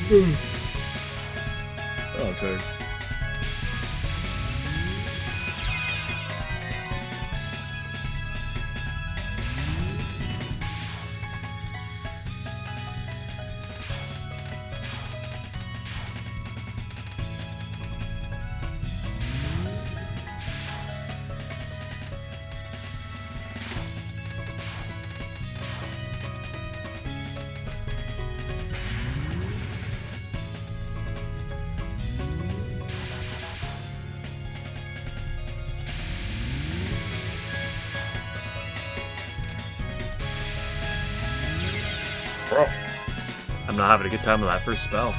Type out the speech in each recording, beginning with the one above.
Oh, tired. Bro, I'm not having a good time with that first spell.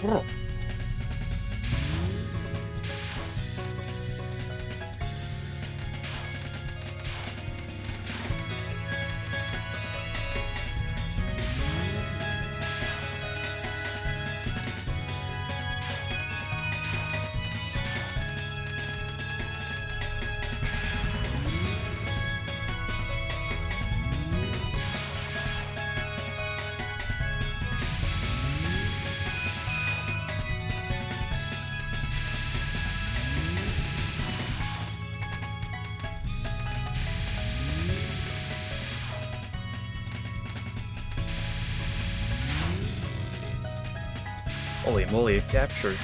Oh. Holy moly, it captured.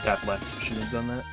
Tap left shouldn't have done that.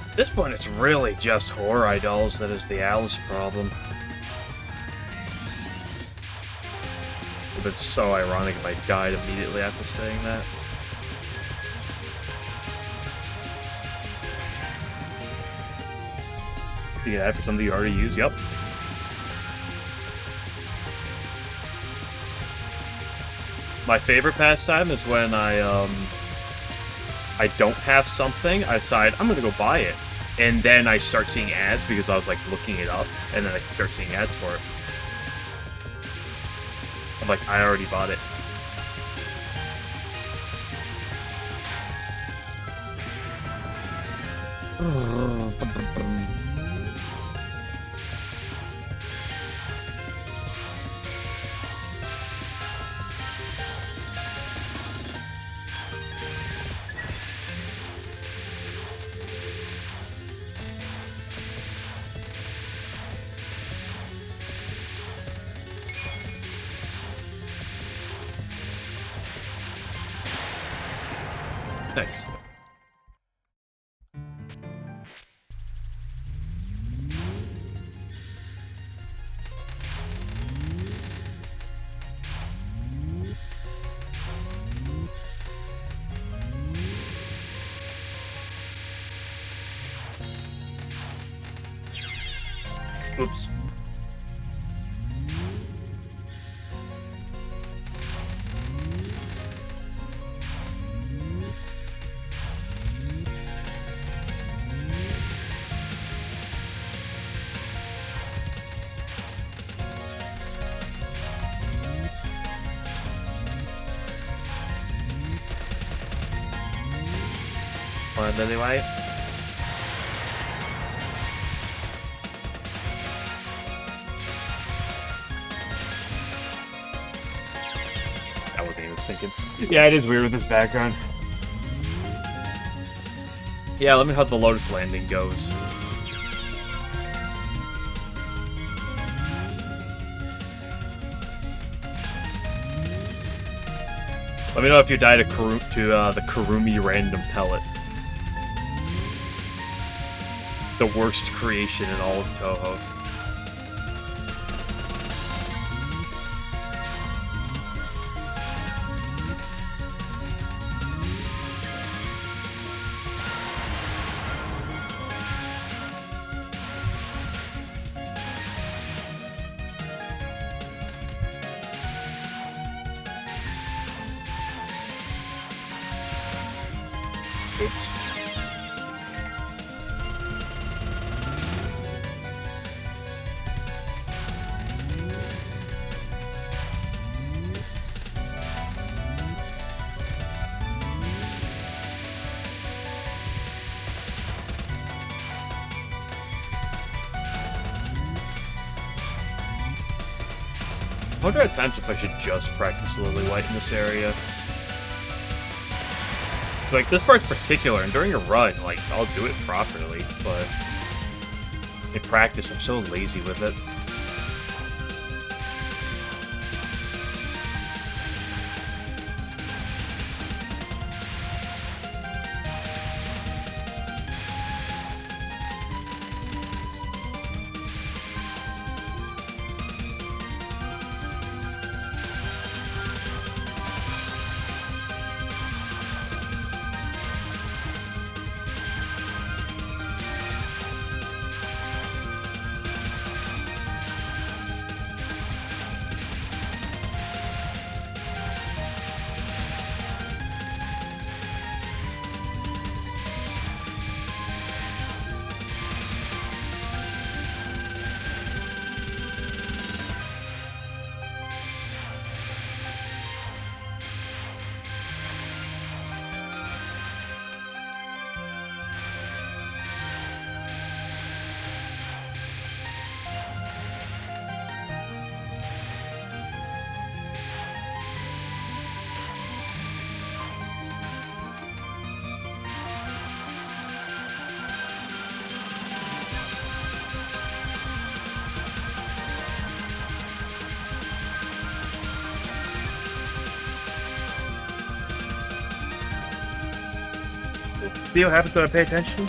At this point, it's really just horror idols that is the Alice problem. But it's so ironic if I died immediately after saying that. You get that for something you already used? Yep. My favorite pastime is when I don't have something, I decide I'm gonna go buy it. And then I start seeing ads because I was like looking it up, and then I start seeing ads for it. I'm like, I already bought it. Nice. Oops. Lily White. I wasn't even thinking. Yeah, it is weird with this background. Yeah, let me know how the Lotus Landing goes. Let me know if you died to the Kurumi random pellet. The worst creation in all of Touhou. Oops. wonder at times if I should just practice Lily White in this area. It's like, this part's particular, and during a run, like, I'll do it properly, but in practice, I'm so lazy with it. See what happens when I pay attention?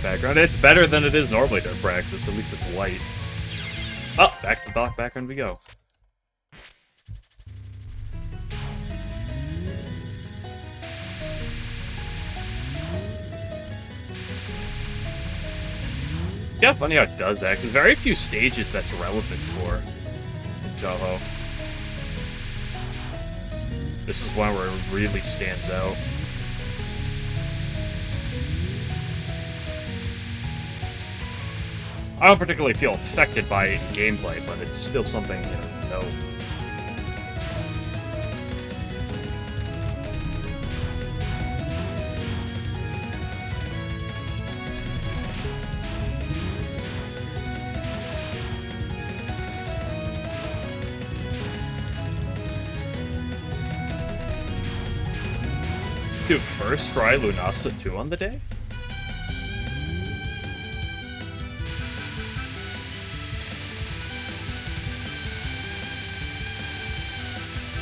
Background. It's better than it is normally during practice. At least it's white. Oh, back to the background we go. Yeah, funny how it does that. There's very few stages that's relevant for Touhou. This is one where it really stands out. I don't particularly feel affected by it in gameplay, but it's still something, you know. Dude, first try Lunasa 2 on the day?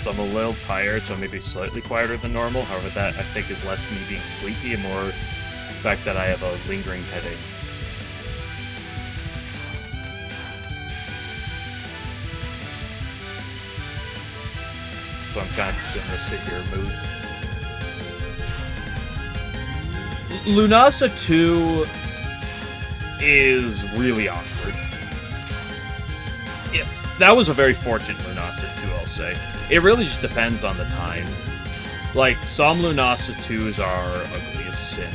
I'm a little tired, so maybe slightly quieter than normal. However, that I think is less me being sleepy and more the fact that I have a lingering headache. So I'm kind of just gonna sit here and move. Lunasa 2 is really awkward. Yeah, that was a very fortunate Lunasa 2, I'll say. It really just depends on the time. Like, some Lunasa 2s are ugly as sin.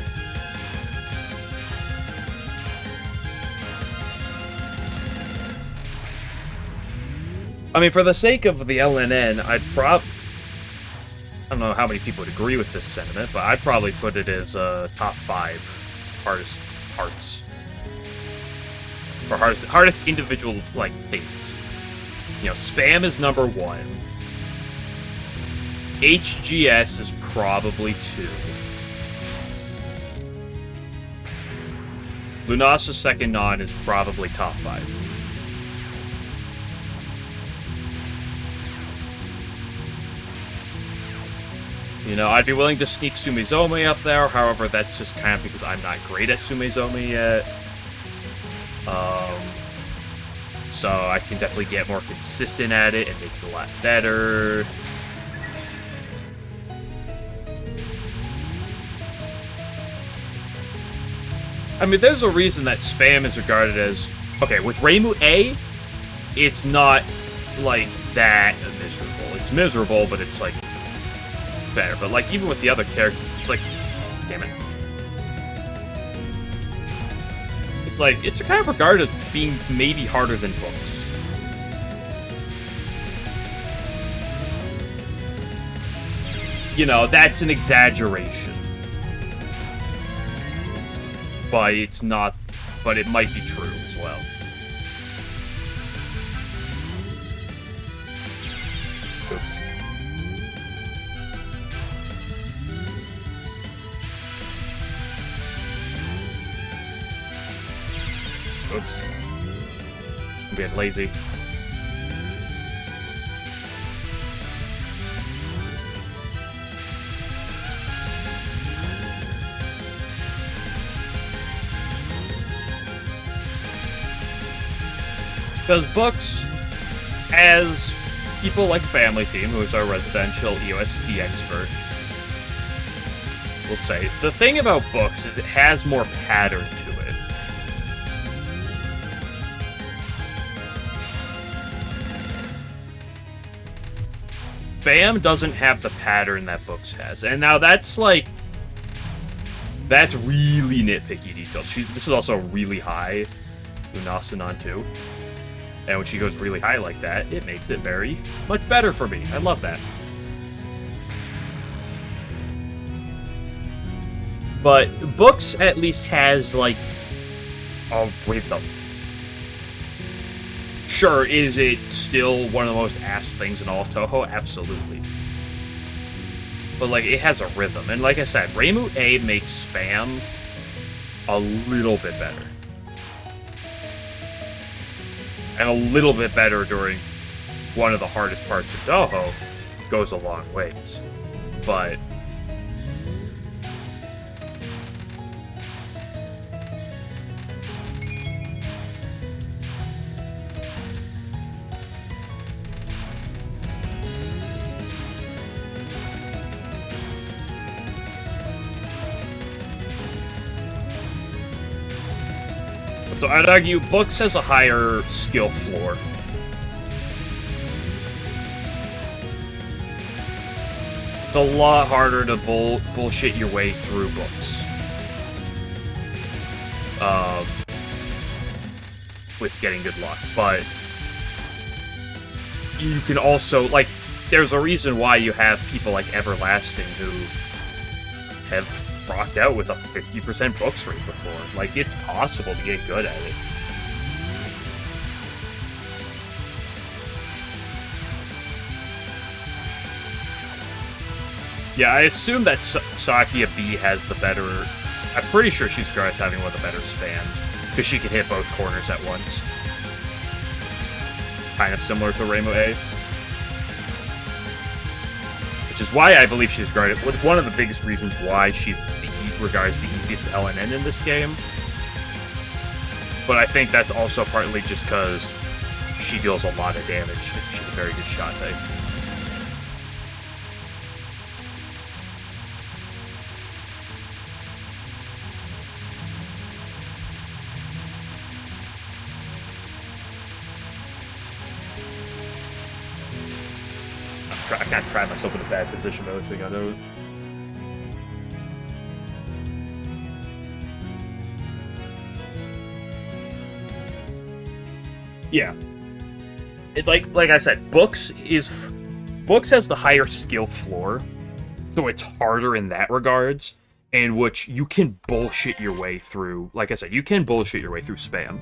I mean, for the sake of the LNN, I don't know how many people would agree with this sentiment, but I'd probably put it as top 5 hardest parts. Or hardest individual, like, things. You know, spam is number 1. HGS is probably 2. Lunasa's second non is probably top 5. You know, I'd be willing to sneak Sumizome up there, however, that's just kind of because I'm not great at Sumizome yet. So I can definitely get more consistent at it and make it a lot better. I mean, there's a reason that spam is regarded as... Okay, with Reimu A, it's not, like, that miserable. It's miserable, but it's, like, better. But, like, even with the other characters, it's like... Damn it. It's like, it's kind of regarded as being maybe harder than books. You know, that's an exaggeration. But it's not... But it might be true as well. Oops. I'm being lazy. Because books, as people like Family Team, who is our residential EOSD expert, will say, the thing about books is it has more pattern to it. Bam doesn't have the pattern that books has. And now that's like... That's really nitpicky details. This is also really high. Unasanon too. And when she goes really high like that, it makes it very much better for me. I love that. But books at least has, like, a rhythm. Sure, is it still one of the most ass things in all of Touhou? Absolutely. But, like, it has a rhythm. And like I said, Reimu A makes spam a little bit better. And a little bit better during one of the hardest parts of Touhou goes a long ways. But... So I'd argue books has a higher skill floor. It's a lot harder to bullshit your way through books. With getting good luck, but you can also, like, there's a reason why you have people like Everlasting who have rocked out with a 50% books rate before. Like, it's possible to get good at it. Yeah, I assume that Sakia B has the better... I'm pretty sure she's Grass having one of the better spans, because she can hit both corners at once. Kind of similar to Reimu A. Which is why I believe she's regarded... One of the biggest reasons why she's regards the easiest LNN in this game. But I think that's also partly just because she deals a lot of damage. She's a very good shot type. I can't try myself in a bad position by listening on those. Yeah. It's like I said, Books has the higher skill floor, so it's harder in that regards, in which you can bullshit your way through. Like I said, you can bullshit your way through spam.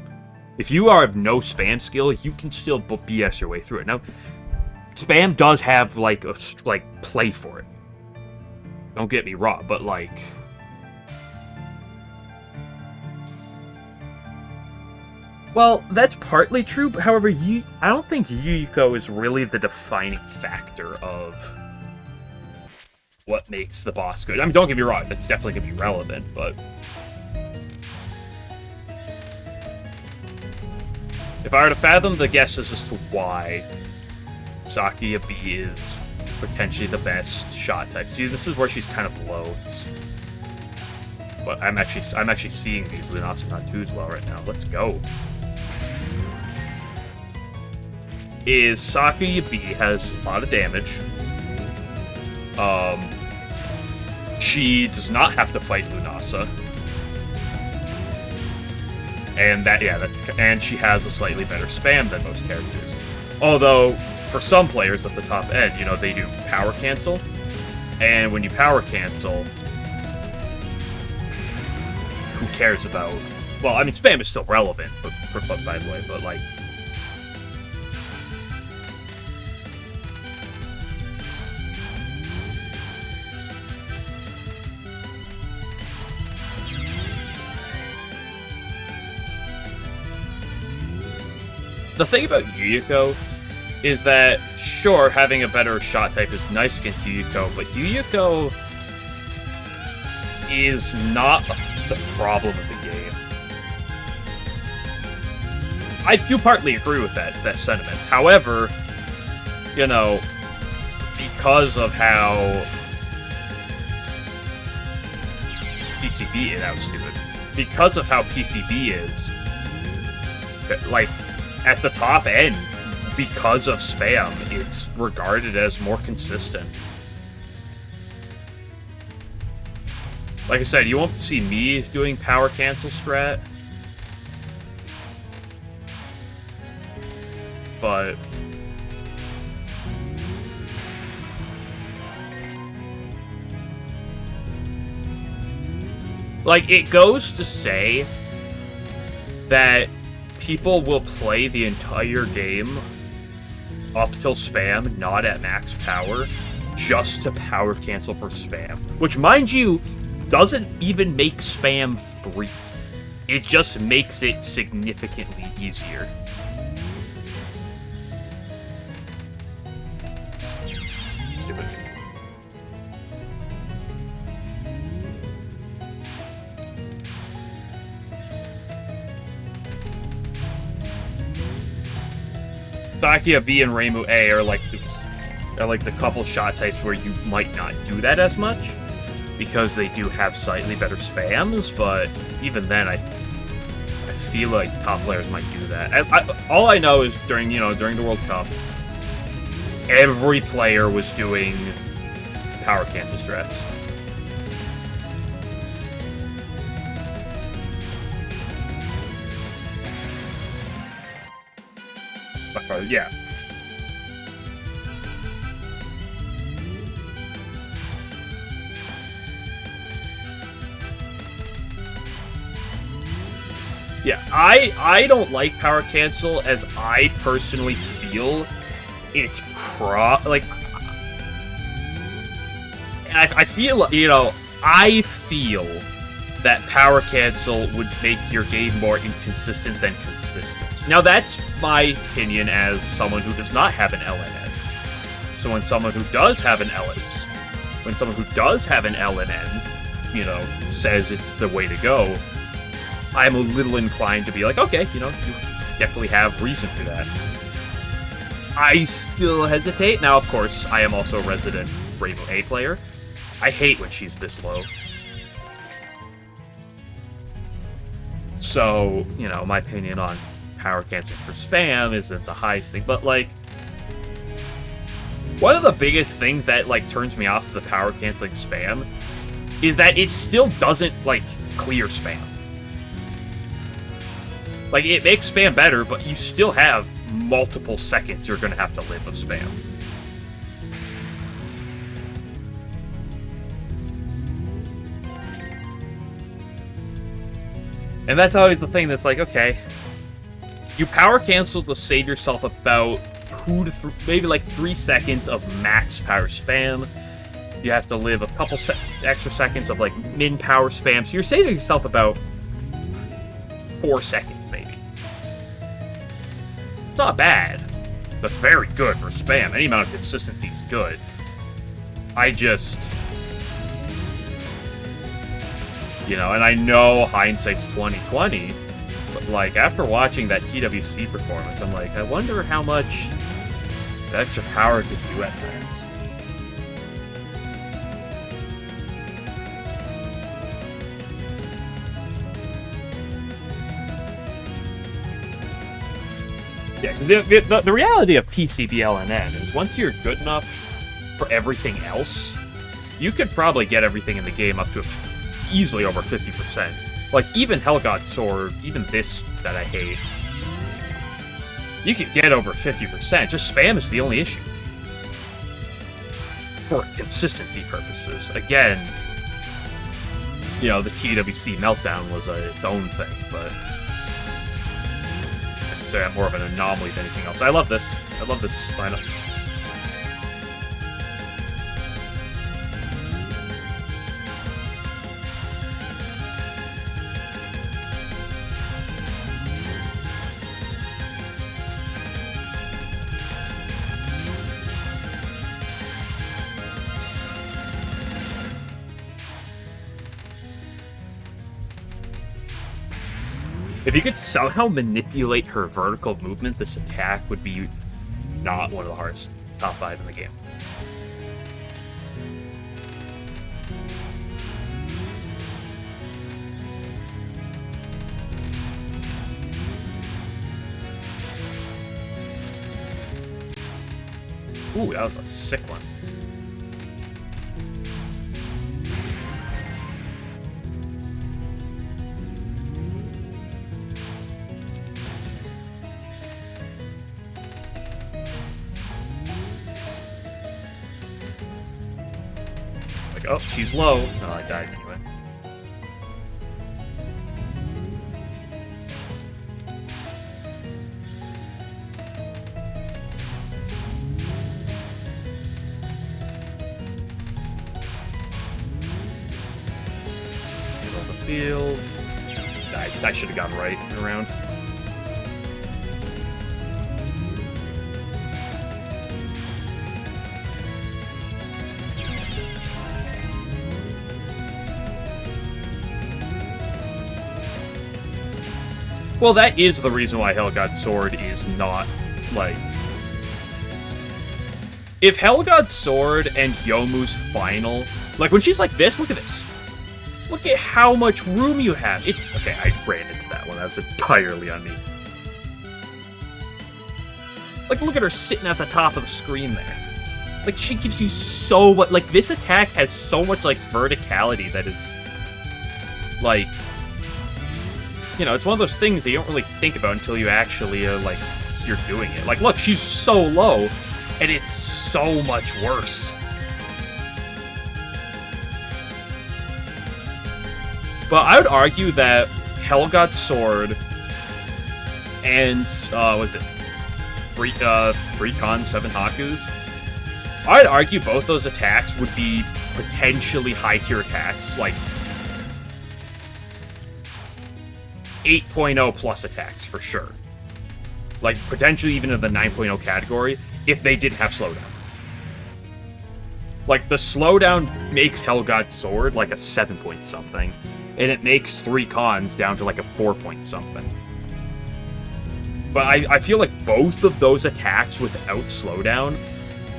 If you have no spam skill, you can still BS your way through it. Now, spam does have like a play for it. Don't get me wrong, but like. Well, that's partly true, but however, I don't think Yuko is really the defining factor of what makes the boss good. I mean, don't get me wrong, that's definitely going to be relevant, but... If I were to fathom the guesses as to why Sakia B is potentially the best shot type, see, this is where she's kind of low. But I'm actually seeing these Lunasa not 2s well right now. Let's go. Is Sakuya B has a lot of damage. She does not have to fight Lunasa. And and she has a slightly better spam than most characters. Although, for some players at the top end, you know, they do power cancel. And when you power cancel, who cares about... Well, I mean, spam is still relevant, for by the way, but, like... The thing about Yuyuko is that, sure, having a better shot type is nice against Yuyuko, but Yuyuko is not the problem of the game. I do partly agree with that sentiment. However, you know, because of how PCB is, that was stupid. Because of how PCB is, like, at the top end, because of spam, it's regarded as more consistent. Like I said, you won't see me doing power cancel strat. But... like, it goes to say that people will play the entire game up till spam, not at max power, just to power cancel for spam. Which, mind you, doesn't even make spam free. It just makes it significantly easier. Stupid. Sakuya B and Reimu A are like the couple shot types where you might not do that as much because they do have slightly better spams, but even then I feel like top players might do that. All I know is during the World Cup, every player was doing power cancel strats. Yeah. Yeah, I don't like power cancel, as I personally feel it's like, I feel, you know, I feel that power cancel would make your game more inconsistent than consistent. Now, that's my opinion as someone who does not have an LNN. So when someone who does have an LNN, you know, says it's the way to go, I'm a little inclined to be like, okay, you know, you definitely have reason for that. I still hesitate. Now, of course, I am also a resident Reimu A player. I hate when she's this low. So, you know, my opinion on power cancel for spam isn't the highest thing, but, like, one of the biggest things that, like, turns me off to the power canceling spam is that it still doesn't, like, clear spam. Like, it makes spam better, but you still have multiple seconds you're gonna have to live with spam. And that's always the thing that's like, okay, you power cancel to save yourself about 2 to maybe like 3 seconds of max power spam. You have to live a couple extra seconds of like min power spam, so you're saving yourself about 4 seconds maybe. It's not bad. That's very good for spam. Any amount of consistency is good. I just, you know, and I know hindsight's 20/20, but like after watching that TWC performance, I'm like, I wonder how much the extra power could do at times. Yeah, the reality of PCB LNN is once you're good enough for everything else, you could probably get everything in the game up to easily over 50%. Like, even Hellgod's Sword, even this that I hate, you could get over 50%. Just spam is the only issue. For consistency purposes. Again, you know, the TWC meltdown was its own thing, but I consider that more of an anomaly than anything else. I love this. I love this lineup. If you could somehow manipulate her vertical movement, this attack would be not one of the hardest top 5 in the game. Ooh, that was a sick one. Oh, she's low. No, I died anyway. Middle of the field. I should have gone right around. Well, that is the reason why Hellgod's Sword is not, like... If Hellgod's Sword and Youmuu's final... Like, when she's like this, look at this. Look at how much room you have. It's... Okay, I ran into that one. That was entirely on me. Like, look at her sitting at the top of the screen there. Like, she gives you so much... Like, this attack has so much, like, verticality that is... Like... You know, it's one of those things that you don't really think about until you actually, like, you're doing it. Like, look, she's so low, and it's so much worse. But I would argue that Hellgod's Sword and, was it 3 Cons, 7 Hakus? I'd argue both those attacks would be potentially high-tier attacks, like 8.0 plus attacks, for sure. Like, potentially even in the 9.0 category, if they didn't have slowdown. Like, the slowdown makes Hellgod's Sword like a 7-point-something, and it makes 3 Cons down to like a 4-point-something. But I feel like both of those attacks without slowdown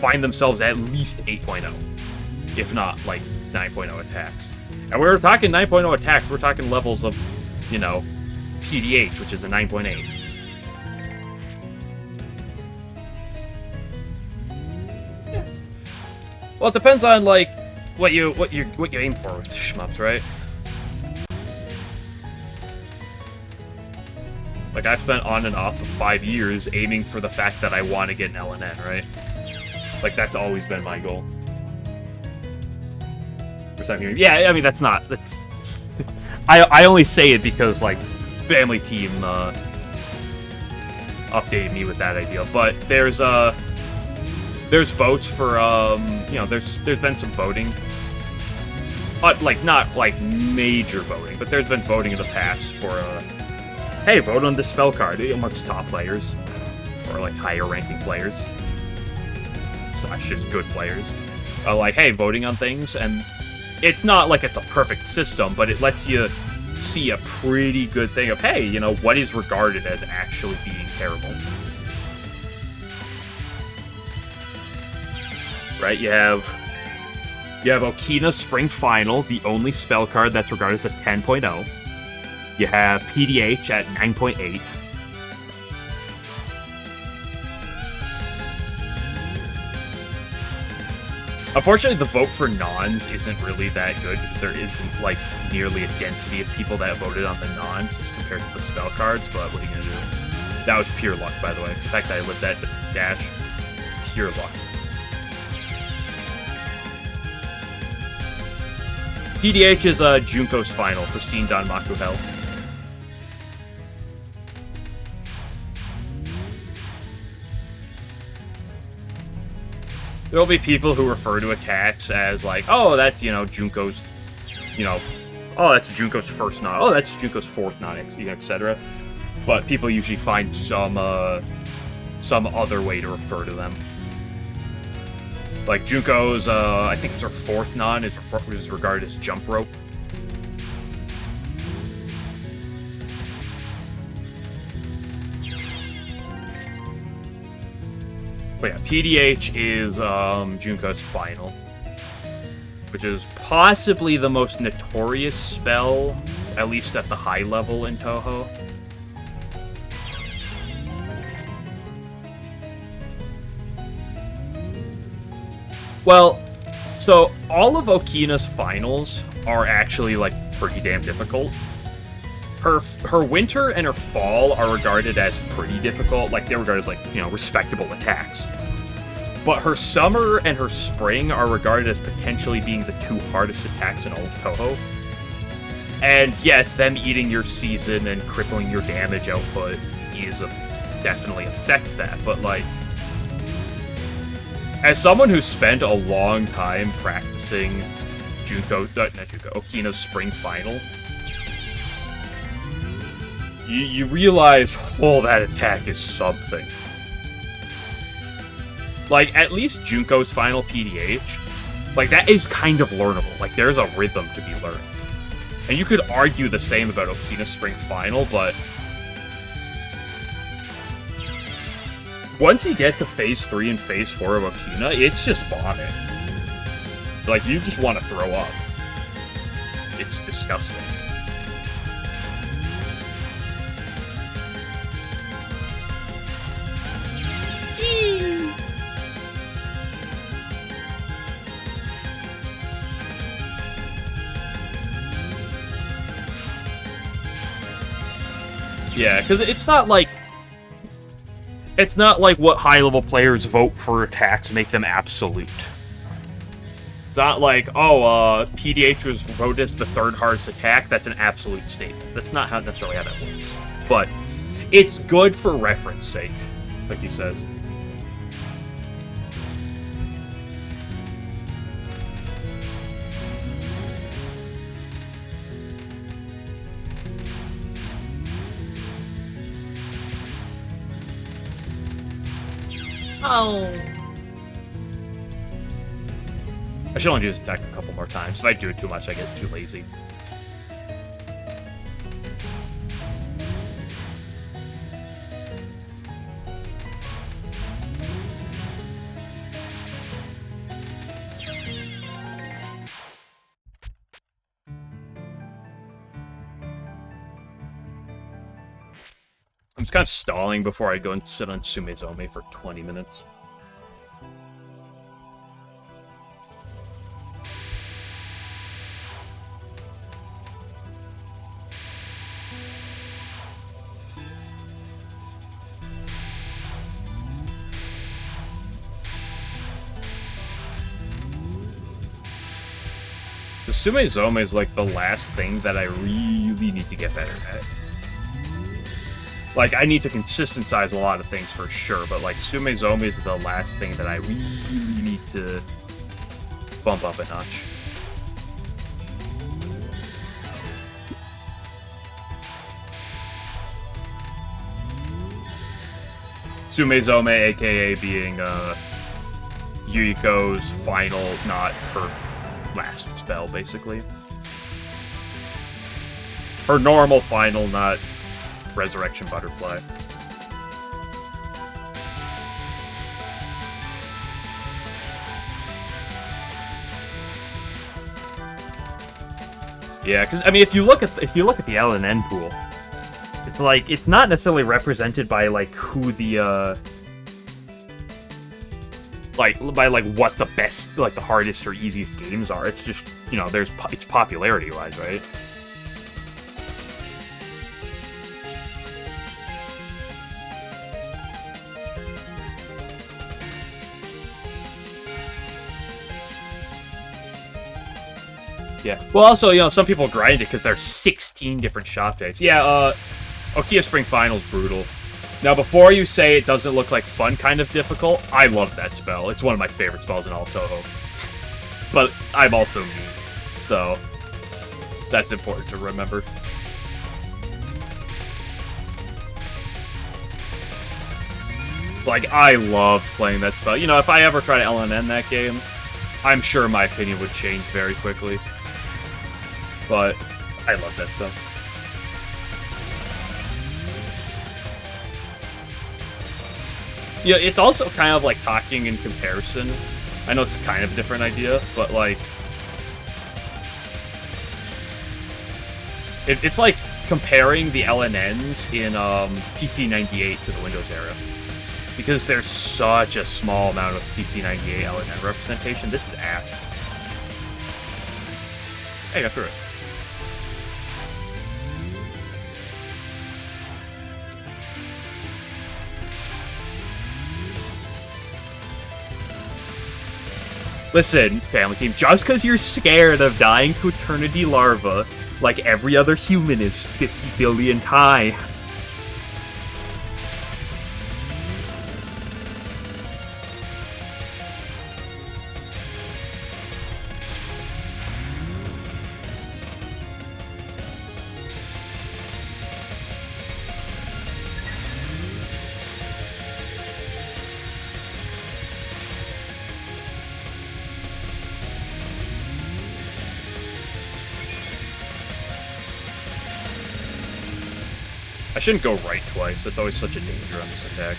find themselves at least 8.0, if not, like, 9.0 attacks. And we're talking 9.0 attacks, we're talking levels of, you know, PDH, which is a 9.8. Yeah. Well, it depends on like what you aim for with shmups, right? Like, I've spent on and off for 5 years aiming for the fact that I want to get an LNN, right? Like, that's always been my goal. Yeah, I mean, that's... I only say it because, like, Family Team updated me with that idea, but there's votes for you know, there's been some voting, like, not like major voting, but there's been voting in the past for hey, vote on this spell card amongst top players or like higher ranking players, slash just good players. Like, hey, voting on things, and it's not like it's a perfect system, but it lets you see a pretty good thing of, hey, you know, what is regarded as actually being terrible. Right, you have Okina Spring Final, the only spell card that's regarded as a 10.0. You have PDH at 9.8. Unfortunately, the vote for nons isn't really that good because there isn't, like, nearly a density of people that voted on the nons as compared to the spell cards, but what are you gonna do? That was pure luck, by the way. The fact that I lived that dash, pure luck. PDH is Junko's final, Pristine Danmaku Hell. There'll be people who refer to attacks as like, oh, that's, you know, Junko's, you know, oh, that's Junko's first non, oh, that's Junko's fourth non, etc. But people usually find some other way to refer to them. Like Junko's, I think it's her fourth non is regarded as jump rope. But yeah, PDH is Junko's final, which is possibly the most notorious spell, at least at the high level in Touhou. Well, so all of Okina's finals are actually, like, pretty damn difficult. Her winter and her fall are regarded as pretty difficult. Like, they're regarded as, like, you know, respectable attacks. But her summer and her spring are regarded as potentially being the two hardest attacks in all of Touhou. And yes, them eating your season and crippling your damage output definitely affects that. But, like, as someone who spent a long time practicing Okina's spring final, you realize, oh, that attack is something. Like, at least Junko's final PDH, like, that is kind of learnable. Like, there's a rhythm to be learned. And you could argue the same about Okina's spring final, but once you get to Phase 3 and Phase 4 of Okina, it's just vomit. Like, you just want to throw up. It's disgusting. Yeah, because it's not like what high-level players vote for attacks make them absolute. It's not like, oh, PDH was voted as the third hardest attack, that's an absolute statement. That's not necessarily how that works. But it's good for reference sake, like he says. Oh. I should only do this attack a couple more times. If I do it too much, I get too lazy. I'm just kind of stalling before I go and sit on Sumezome for 20 minutes. The Sumezome is like the last thing that I really need to get better at. Like, I need to consistency a lot of things for sure, but, like, Sumezome is the last thing that I really need to bump up a notch. Sumezome, aka being, Yuriko's final, not her last spell, basically. Her normal final, not Resurrection Butterfly. Yeah, because I mean, if you look at the LNN pool, it's like it's not necessarily represented by like who the like what the best, like the hardest or easiest games are. It's just, you know, it's popularity wise, right? Yeah. Well, also, you know, some people grind it because there's 16 different shop types. Yeah, Okia Spring Final's brutal. Now, before you say it doesn't look like fun kind of difficult, I love that spell. It's one of my favorite spells in all Touhou. But I'm also mean, so that's important to remember. Like, I love playing that spell. You know, if I ever try to LNN that game, I'm sure my opinion would change very quickly. But I love that stuff. Yeah, it's also kind of like talking in comparison. I know it's a kind of different idea, but like... It's like comparing the LNNs in PC98 to the Windows era. Because there's such a small amount of PC98 LNN representation, this is ass. Hey, I got through it. Listen, family team, just because you're scared of dying to Eternity Larva, like every other human is 50 billion times. I shouldn't go right twice. That's always such a danger on this attack.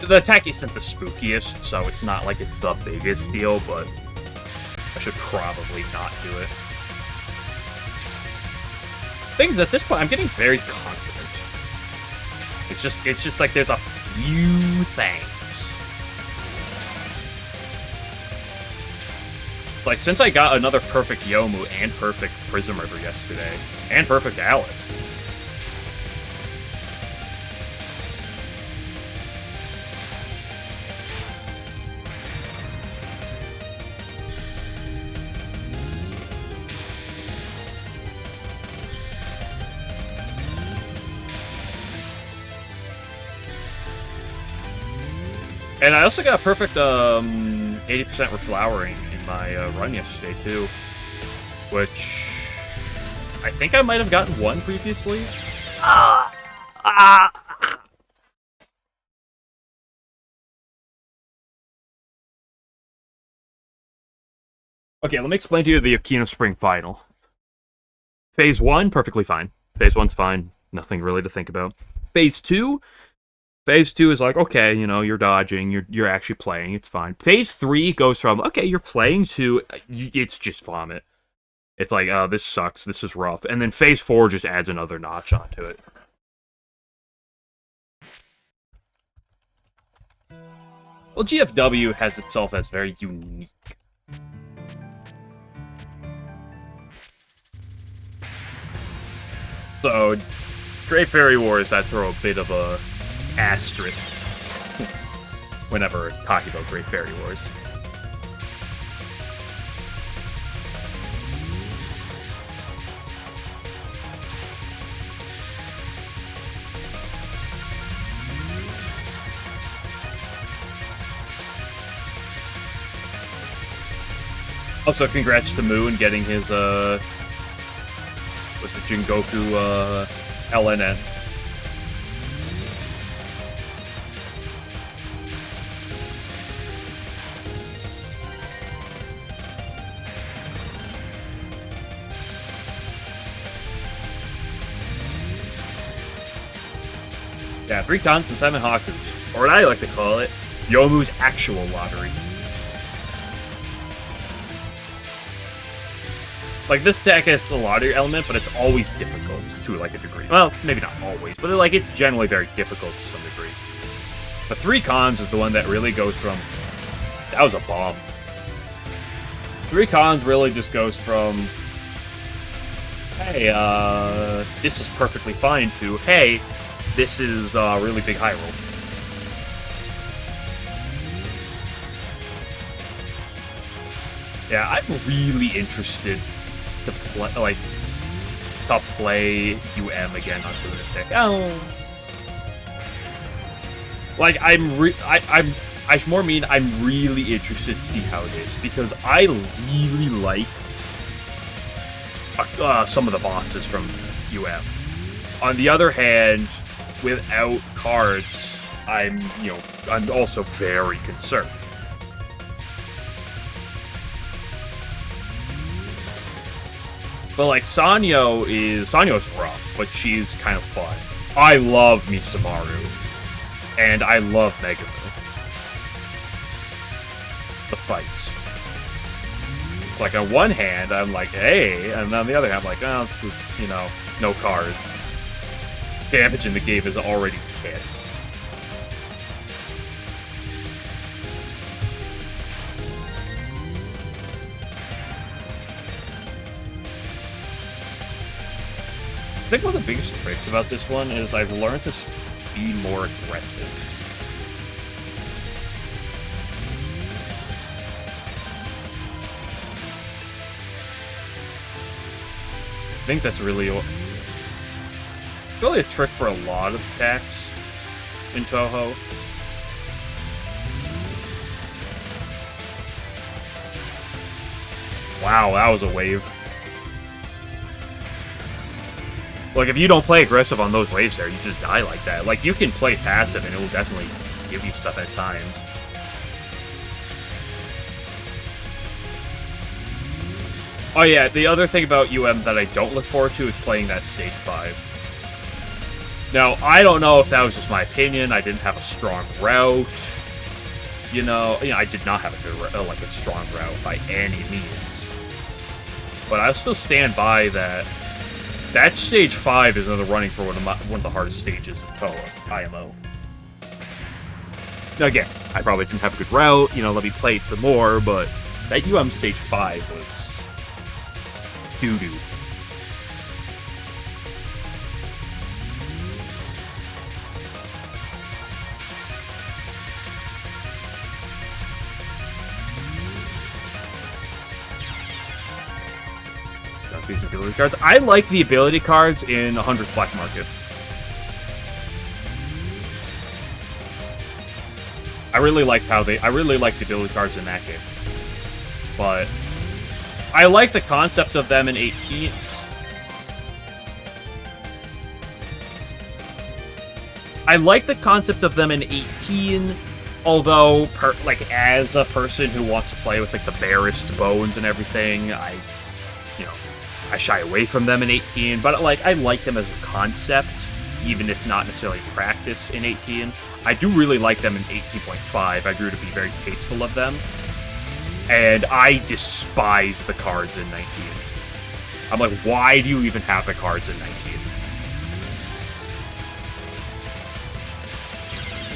The attack isn't the spookiest, so it's not like it's the biggest deal, but I should probably not do it. Things at this point, I'm getting very confident. It's just like there's a few things. Like, since I got another perfect Yomu and perfect Prism River yesterday, and perfect Alice. And I also got a perfect 80% reflowering in my run yesterday, too. Which I think I might have gotten one previously. Okay, let me explain to you the Okino Spring Final. Phase 1, perfectly fine. Phase 1's fine. Nothing really to think about. Phase 2 is like, okay, you know, you're dodging, you're actually playing, it's fine. Phase 3 goes from, okay, you're playing, to, it's just vomit. It's like, oh, this sucks, this is rough. And then Phase 4 just adds another notch onto it. Well, GFW has itself as very unique. So, Great Fairy Wars, I throw a bit of a asterisk whenever talking about Great Fairy Wars. Also, congrats to Moo in getting his, what's the Jingoku, LNN. Yeah, 3 cons and 7 Hakus. Or what I like to call it, Yomu's actual lottery. Like, this deck has a lottery element, but it's always difficult to, like, a degree. Well, maybe not always, but, like, it's generally very difficult to some degree. The 3 cons is the one that really goes from... That was a bomb. 3 cons really just goes from... Hey, this is perfectly fine to, hey, this is a really big high roll. Yeah, I'm really interested to play UM again on Lunatic. Oh, like I'm really interested to see how it is because I really like some of the bosses from UM. On the other hand, without cards, I'm also very concerned. But like Sanyo's rough, but she's kind of fun. I love Misamaru, and I love Megumi. The fights. It's like on one hand, I'm like, hey, and on the other hand, I'm like, oh, this is, no cards. Damage in the game is already pissed. I think one of the biggest tricks about this one is I've learned to be more aggressive. I think that's really a trick for a lot of attacks in Touhou. Wow, that was a wave. Like, if you don't play aggressive on those waves there, you just die like that. Like, you can play passive, and it will definitely give you stuff at times. Oh yeah, the other thing about UM that I don't look forward to is playing that Stage 5. Now, I don't know if that was just my opinion. I didn't have a strong route. I did not have a strong route by any means. But I'll still stand by that. That Stage 5 is in the running for one of the hardest stages in Touhou, IMO. Now again, I probably didn't have a good route, let me play it some more, but that UM Stage 5 was doo-doo. These ability cards. I like the ability cards in 100 Black Market. I really like the ability cards in that game. But I like the concept of them in 18. I like the concept of them in 18, although as a person who wants to play with the barest bones and everything, I shy away from them in 18, but I like them as a concept, even if not necessarily practice in 18. I do really like them in 18.5. I grew to be very tasteful of them, and I despise the cards in 19. I'm like, why do you even have the cards in 19?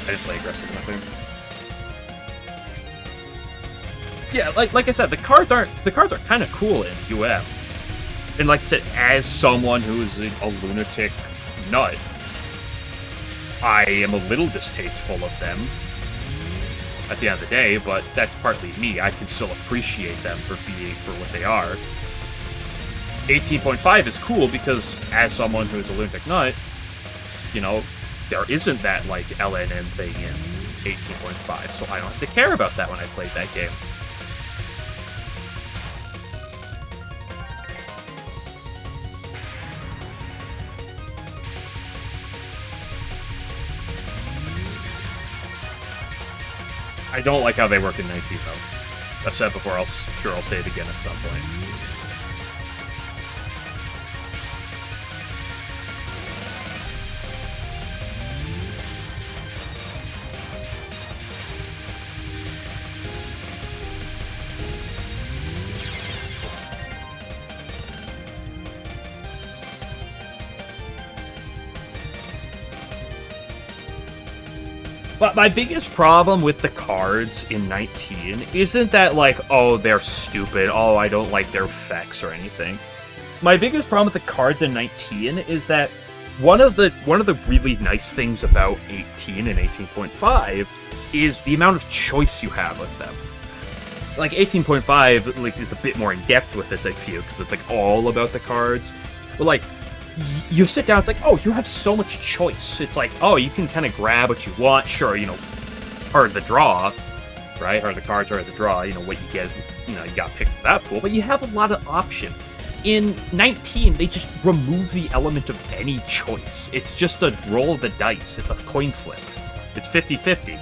I just play aggressive enough. Yeah, like I said, the cards are kind of cool in UM. And like I said, as someone who is a lunatic nut, I am a little distasteful of them at the end of the day, but that's partly me. I can still appreciate them for what they are. 18.5 is cool because as someone who is a lunatic nut, there isn't that LNN thing in 18.5, so I don't have to care about that when I played that game. I don't like how they work in 19, though. I've said it before, I'll say it again at some point. But my biggest problem with the cards in 19 isn't that, like, oh, they're stupid, oh, I don't like their effects or anything. My biggest problem with the cards in 19 is that one of the really nice things about 18 and 18.5 is the amount of choice you have with them. Like, 18.5, like, is a bit more in-depth with this, I feel, because it's, like, all about the cards. But, like, you sit down, it's like, oh, you have so much choice. It's like, oh, you can kind of grab what you want. Sure, you know, part of the draw, right? Or the cards are the draw, you know, what you get, you know, you got picked from that pool. But you have a lot of option. In 19, they just remove the element of any choice. It's just a roll of the dice. It's a coin flip. It's 50-50.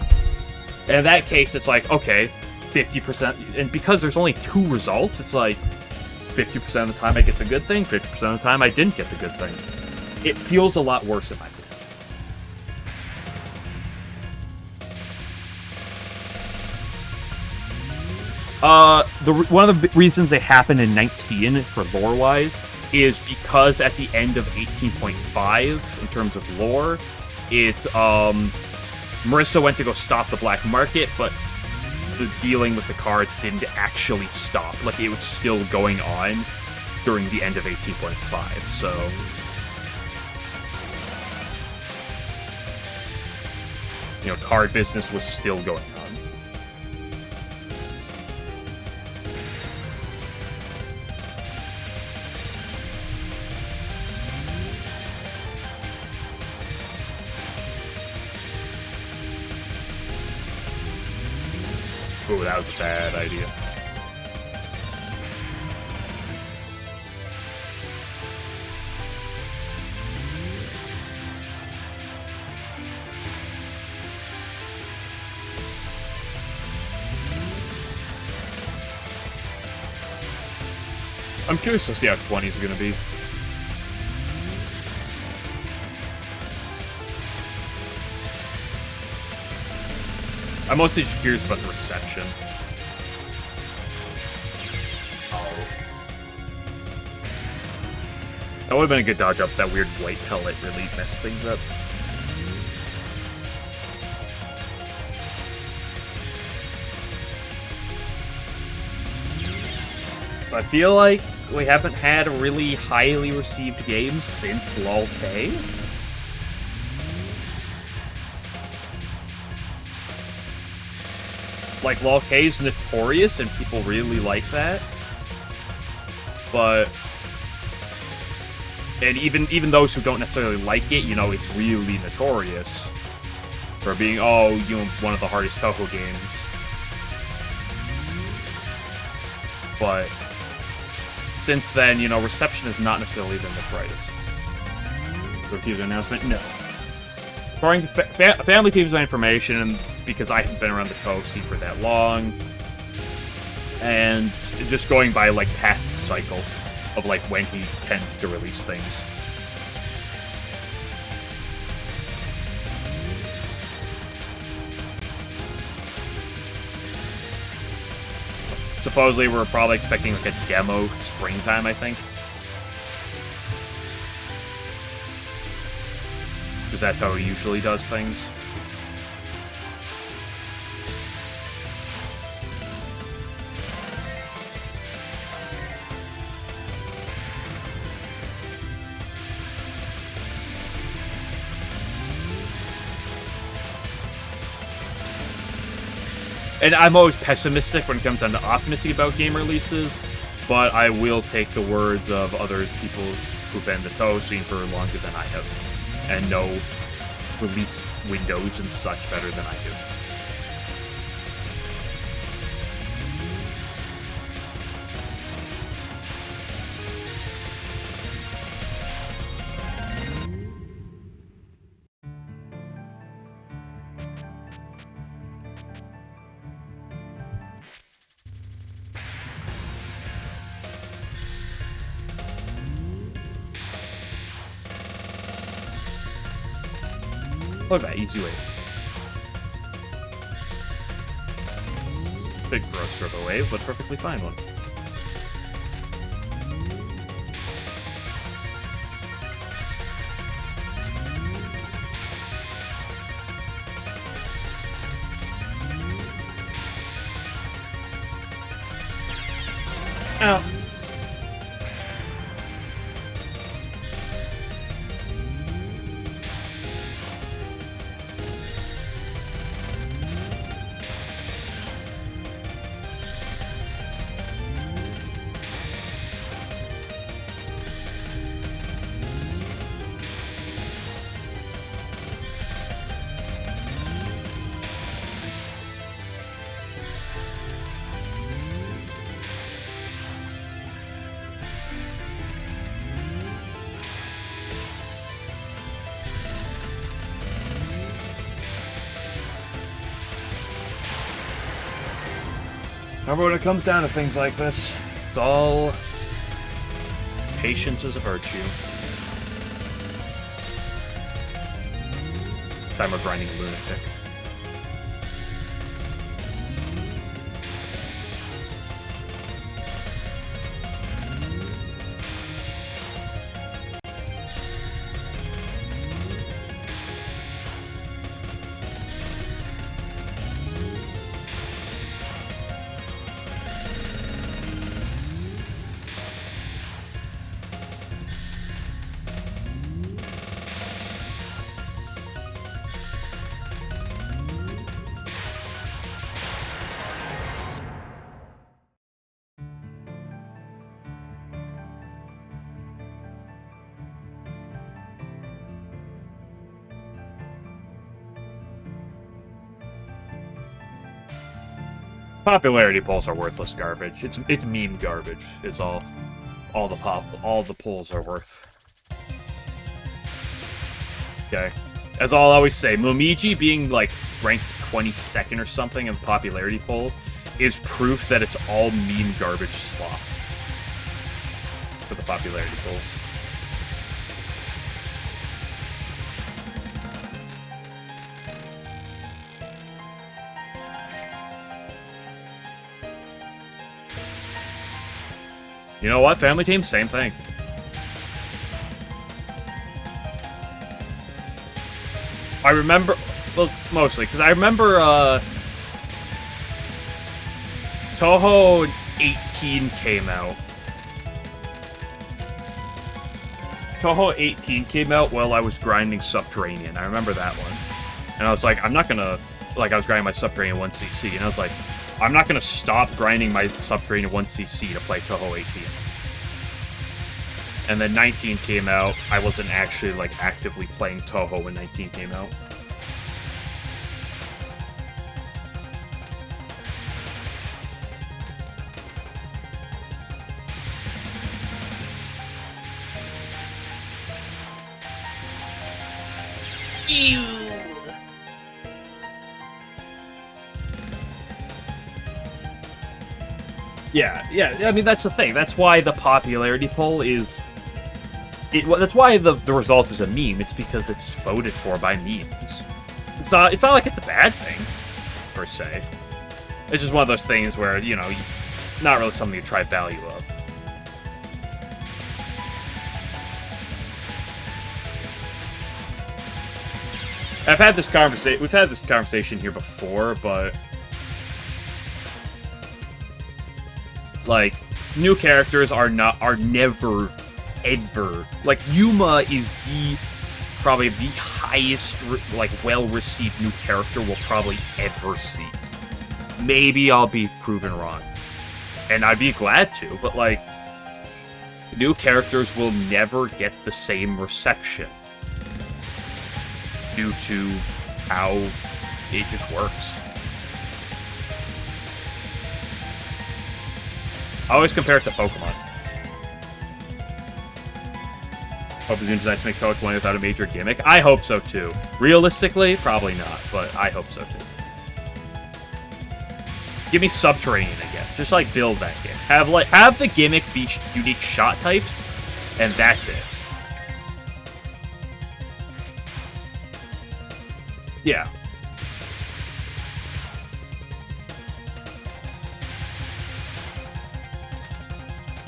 And in that case, it's like, okay, 50%. And because there's only 2 results, it's like 50% of the time I get the good thing, 50% of the time I didn't get the good thing. It feels a lot worse in my opinion. One of the reasons they happen in 19 for lore-wise is because at the end of 18.5, in terms of lore, it's, Marissa went to go stop the black market, but the dealing with the cards didn't actually stop. Like, it was still going on during the end of 18.5, so... You know, card business was still going on. Ooh, that was a bad idea. I'm curious to see how 20 is going to be. I'm mostly just curious about the reception. Oh. That would have been a good dodge up. That weird white pellet really messed things up. I feel like we haven't had a really highly received game since LOL-K. Like, LOL-K is notorious, and people really like that. But... And even those who don't necessarily like it, you know, it's really notorious for being, oh, you know, one of the hardest Touhou games. But... Since then, you know, reception has not necessarily been the brightest. So, teaser announcement? No. According to family teams my information, and because I haven't been around the Touhou scene for that long, and just going by, like, past cycles of, like, when he tends to release things. Supposedly, we're probably expecting, like, a demo springtime, I think. Because that's how he usually does things. And I'm always pessimistic when it comes down to optimistic about game releases, but I will take the words of other people who've been in the Touhou scene for longer than I have, and know release windows and such better than I do. Look at that easy way. Big gross turbo wave, but perfectly fine one. Ow. Remember, when it comes down to things like this, it's all patience is a virtue. Time we're grinding lunatic. Popularity polls are worthless garbage. It's meme garbage. Is all the polls are worth. Okay, as I'll always say, Momiji being like ranked 22nd or something in the popularity poll is proof that it's all meme garbage slop for the popularity polls. You know what? Family Team, same thing. I remember, well, mostly, because I remember, Touhou 18 came out. Touhou 18 came out while I was grinding Subterranean. I remember that one. And I was like, I'm not gonna, like, I was grinding my Subterranean 1cc, and I was like, I'm not gonna stop grinding my Subterranean 1cc to play Touhou 18. And then 19 came out. I wasn't actually, like, actively playing Touhou when 19 came out. Ew. Yeah, I mean, that's the thing. That's why the popularity poll is... that's why the result is a meme. It's because it's voted for by memes. It's not like it's a bad thing, per se. It's just one of those things where, you know, not really something you try value of. We've had this conversation here before, but... like, new characters are never, ever... like, Yuma is probably the highest, like, well-received new character we'll probably ever see. Maybe I'll be proven wrong. And I'd be glad to, but, like, new characters will never get the same reception due to how it just works. I always compare it to Pokemon. Hope the Zoom Knights make Pokemon without a major gimmick. I hope so too. Realistically, probably not, but I hope so too. Give me Subterranean again. Just like build that game. Have the gimmick be unique shot types, and that's it. Yeah.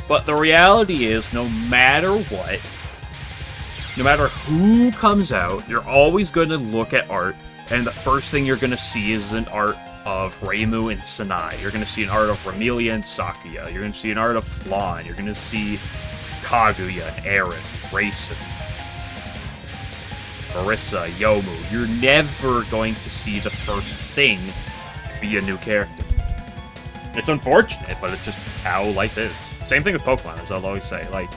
But the reality is, no matter what, no matter who comes out, you're always going to look at art, and the first thing you're going to see is an art of Reimu and Sanai. You're going to see an art of Ramelia and Sakuya. You're going to see an art of Flan. You're going to see Kaguya and Eren, Raisin, Marissa, Yomu. You're never going to see the first thing be a new character. It's unfortunate, but it's just how life is. Same thing with Pokemon, as I'll always say. Like,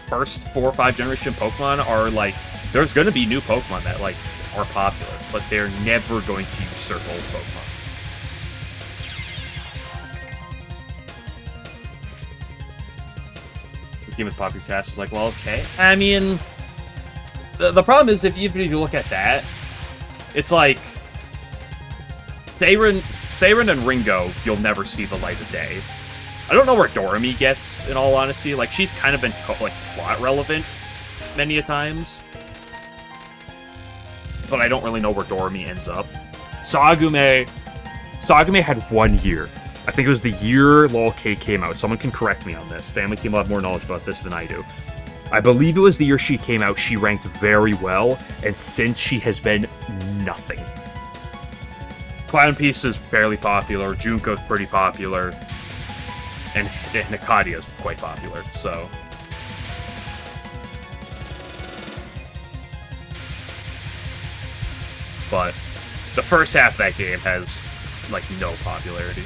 first 4 or 5 generation Pokemon are like, there's going to be new Pokemon that like are popular, but they're never going to usurp old Pokemon. This game with Popular Cast is like, well, okay. I mean, the problem is if you look at that, it's like Seiren and Ringo, you'll never see the light of day. I don't know where Doremi gets, in all honesty. Like, she's kind of been, like, plot relevant many a times. But I don't really know where Doremi ends up. Sagume had 1 year. I think it was the year LOL-K came out. Someone can correct me on this. Family Team will have more knowledge about this than I do. I believe it was the year she came out. She ranked very well, and since she has been nothing. Clown Piece is fairly popular. Junko's pretty popular. And Nakadia is quite popular, so. But the first half of that game has, like, no popularity.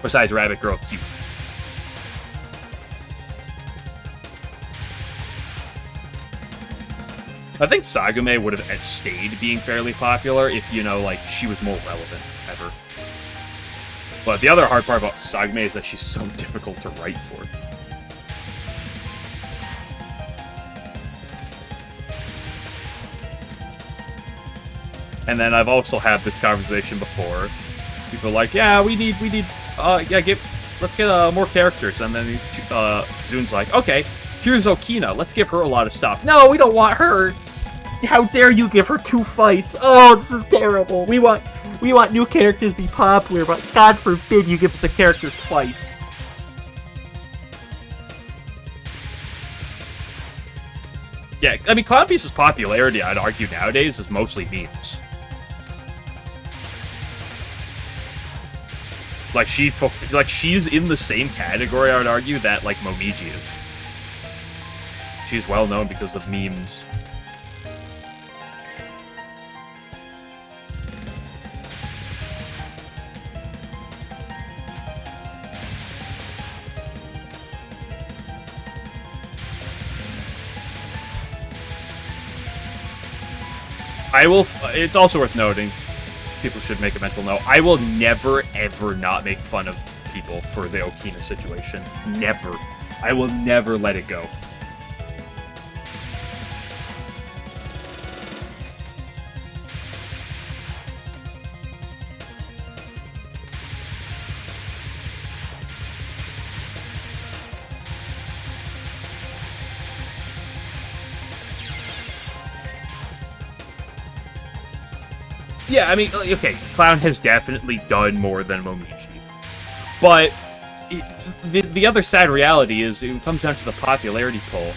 Besides Rabbit Girl Cute. I think Sagume would have stayed being fairly popular if, you know, like, she was more relevant ever. But the other hard part about Sagume is that she's so difficult to write for. And then I've also had this conversation before. People are like, yeah, let's get more characters. And then Zun's like, okay, here's Okina. Let's give her a lot of stuff. No, we don't want her. How dare you give her 2 fights? Oh, this is terrible. We want new characters to be popular, but God forbid you give us a character twice. Yeah, I mean, Clown Piece's popularity, I'd argue, nowadays is mostly memes. Like, she's in the same category, I would argue, that, like, Momiji is. She's well known because of memes. It's also worth noting, people should make a mental note, I will never, ever not make fun of people for the Okina situation. Never. I will never let it go. Yeah, I mean, okay, Clown has definitely done more than Momiji. But the other sad reality is it comes down to the popularity poll.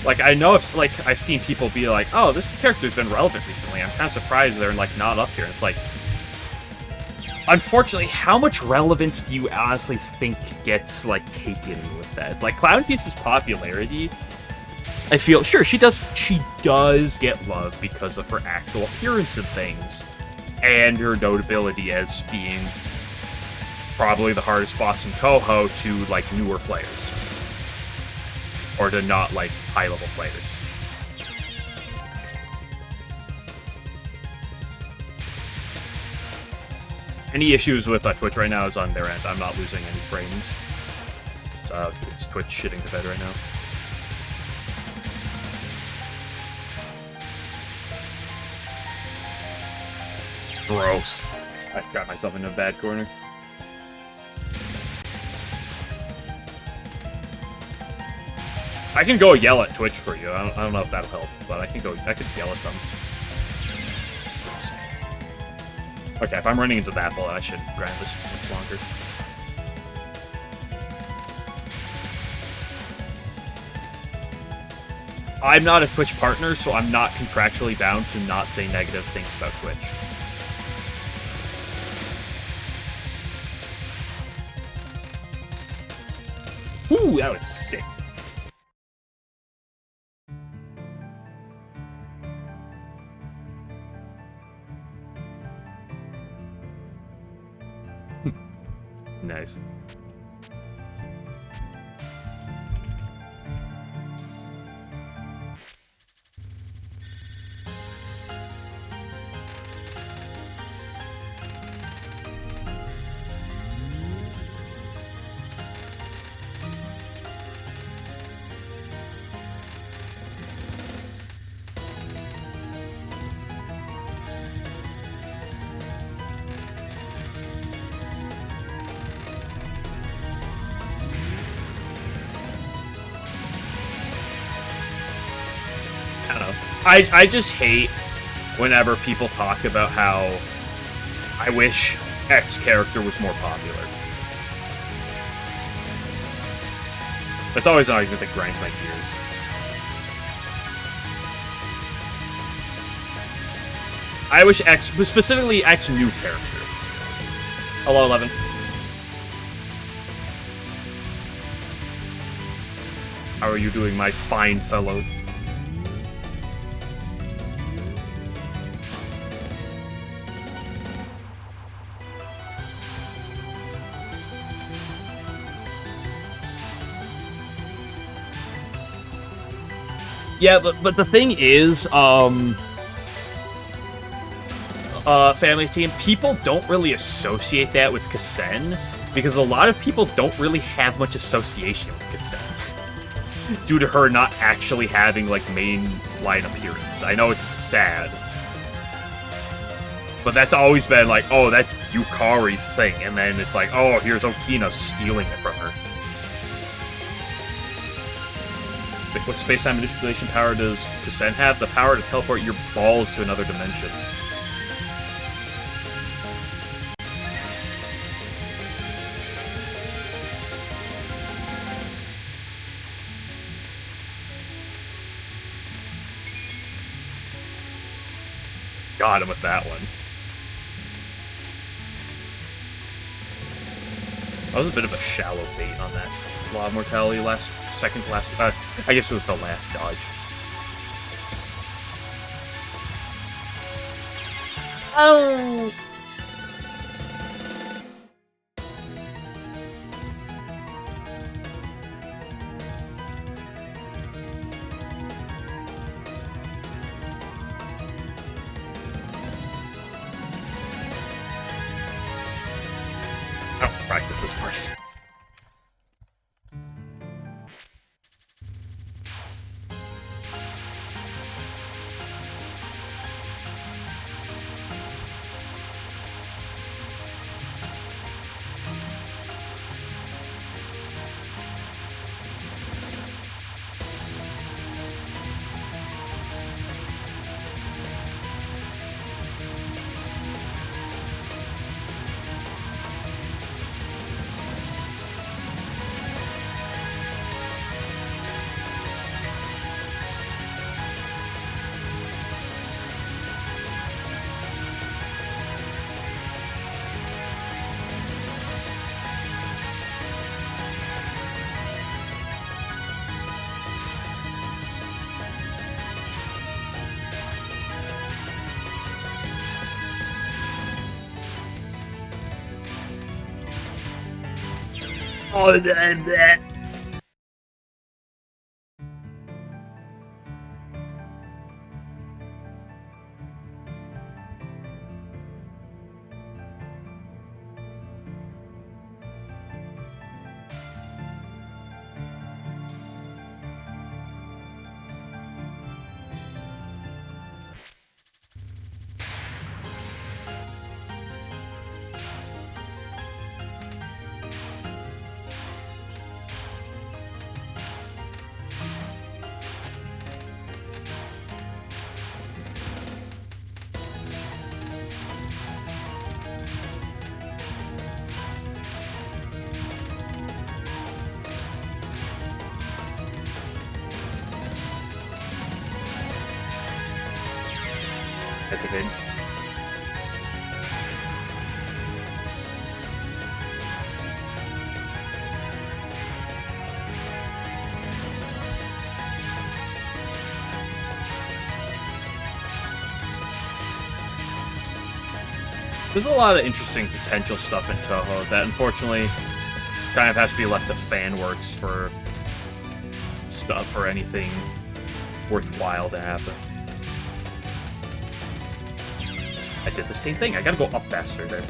Like, I know I've seen people be like, oh, this character's been relevant recently. I'm kind of surprised they're, like, not up here. It's like, unfortunately, how much relevance do you honestly think gets, like, taken with that? It's like, Clown Piece's popularity, I feel, sure, she does get love because of her actual appearance and things, and her notability as being probably the hardest boss in Touhou to, like, newer players. Or to not, like, high-level players. Any issues with Twitch right now is on their end. I'm not losing any frames. It's Twitch shitting the bed right now. Gross. I got myself into a bad corner. I can go yell at Twitch for you. I don't know if that'll help, but I could yell at them. Okay, if I'm running into that bullet, I shouldn't grind this much longer. I'm not a Twitch partner, so I'm not contractually bound to not say negative things about Twitch. Ooh, that was sick. Nice. I don't know. I just hate whenever people talk about how I wish X character was more popular. That's always an argument that grinds my gears. I wish X, specifically X new character. Hello, 11. How are you doing, my fine fellow? Yeah, but the thing is, family team, people don't really associate that with Kasen, because a lot of people don't really have much association with Kasen, due to her not actually having, like, mainline appearance. I know it's sad, but that's always been like, oh, that's Yukari's thing, and then it's like, oh, here's Okina stealing it from her. What space-time manipulation power does Kasen have? The power to teleport your balls to another dimension. Got him with that one. That was a bit of a shallow bait on that Law of Mortality second to last. I guess it was the last dodge. Oh! I don't practice this part. Oh, that. hesitate. There's a lot of interesting potential stuff in Touhou that unfortunately kind of has to be left to fanworks for stuff or anything worthwhile to happen. I did the same thing. I gotta go up faster there.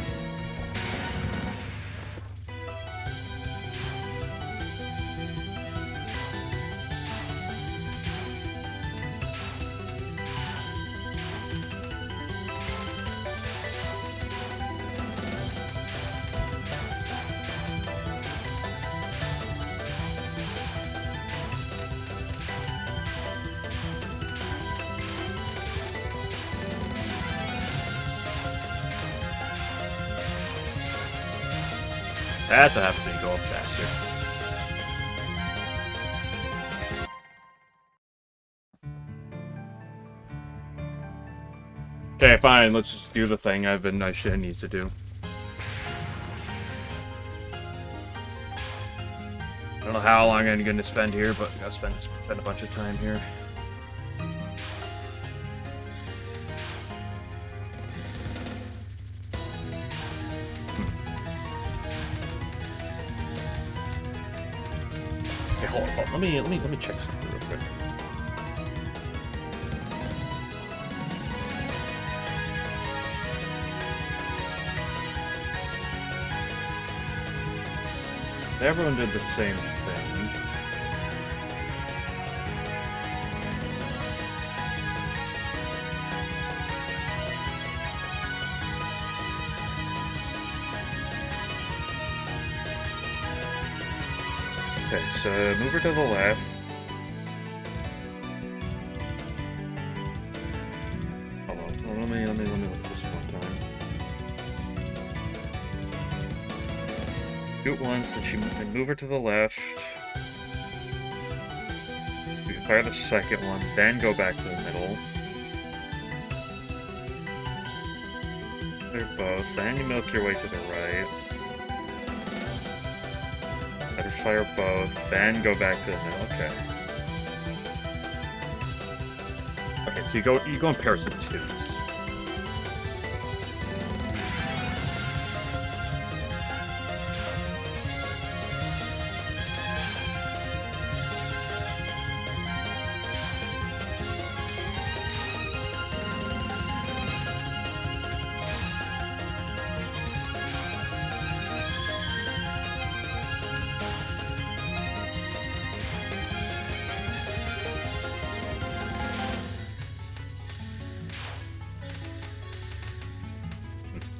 That's what happens when you go up faster. Okay, fine. Let's just do the thing I need to do. I don't know how long I'm going to spend here, but I gotta spend a bunch of time here. Okay, hold on. Let me check something real quick. Everyone did the same thing. Okay, so move her to the left. Hold on, let me look at this one time. Do it once, then move her to the left. You can fire the second one, then go back to the middle. They're both, then you milk your way to the right. Let her fire both, then go back to the middle. Okay. Okay, so you go in pairs of twos.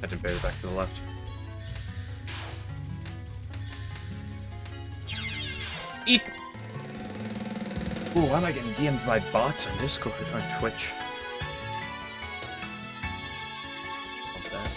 I didn't bear back to the left. Eep! Ooh, why am I getting DM'd by bots on Discord on Twitch? Love that.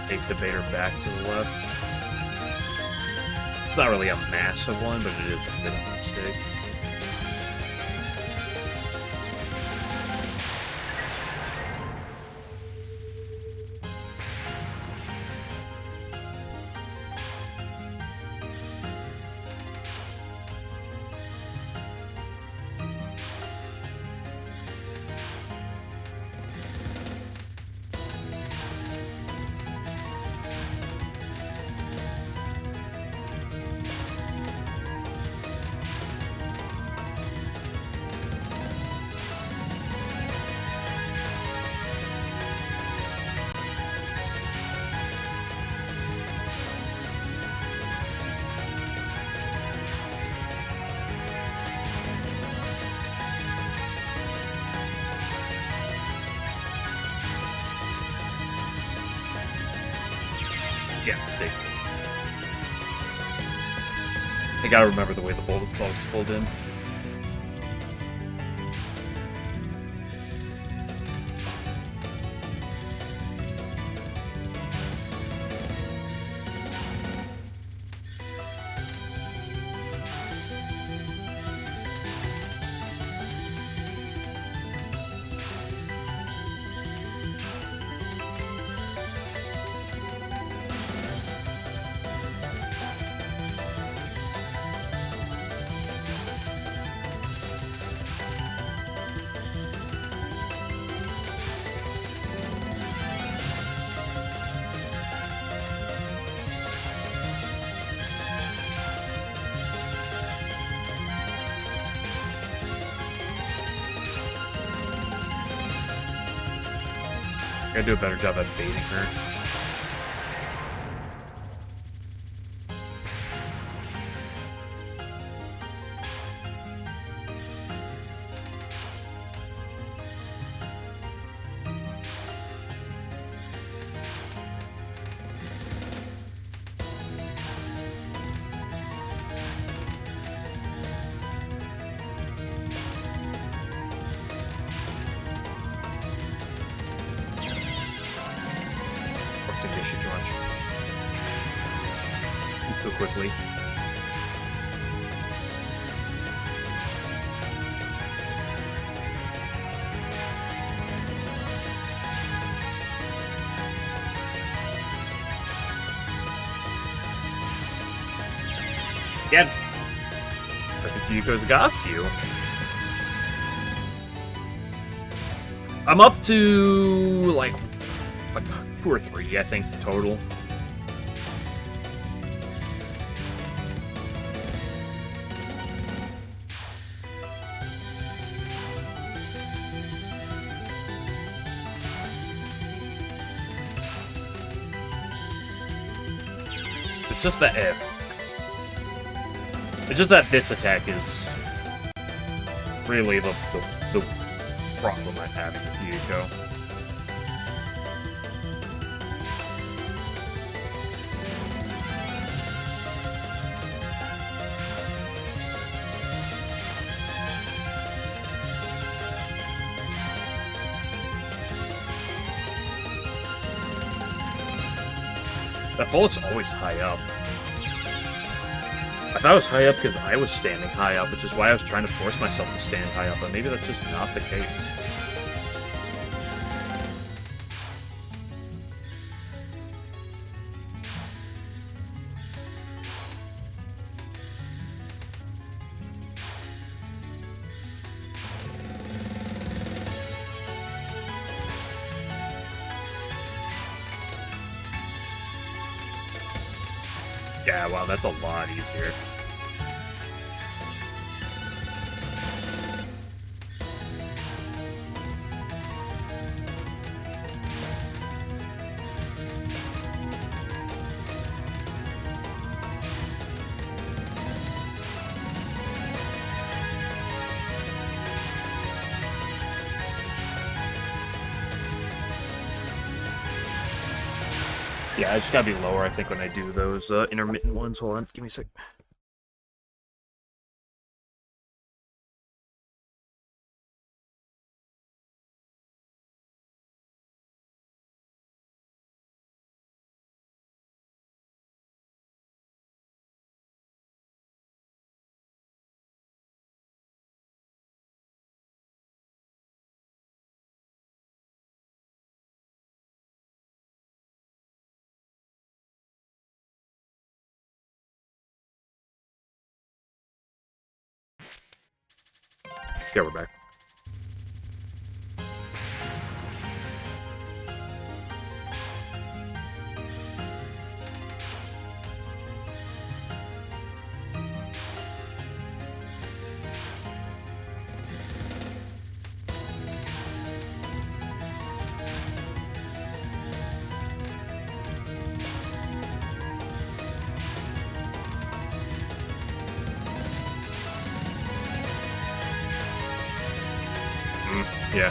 take debater back to the left. It's not really a massive one, but it is a bit of a mistake. Yeah, mistake. I gotta remember the way the bullet bugs fold in. Gotta do a better job at baiting her. Extinguisher too much. Too quickly. Again. I think Yuko's got a few. I'm up to like 2 or 3, I think, total. It's just that it's just that this attack is really the problem I'm having with Yuko. That bullet's always high up. I thought it was high up because I was standing high up, which is why I was trying to force myself to stand high up, but maybe that's just not the case. Yeah, wow, that's a lot easier. Yeah, I just gotta be lower, I think, when I do those intermittent ones. Hold on, give me a sec. Yeah, we're back. Yeah.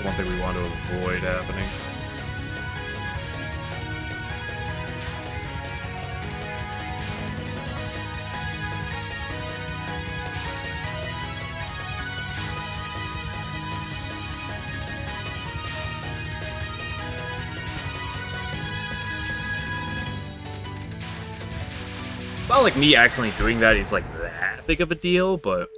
One thing we want to avoid happening. It's not like me accidentally doing that is like that big of a deal, but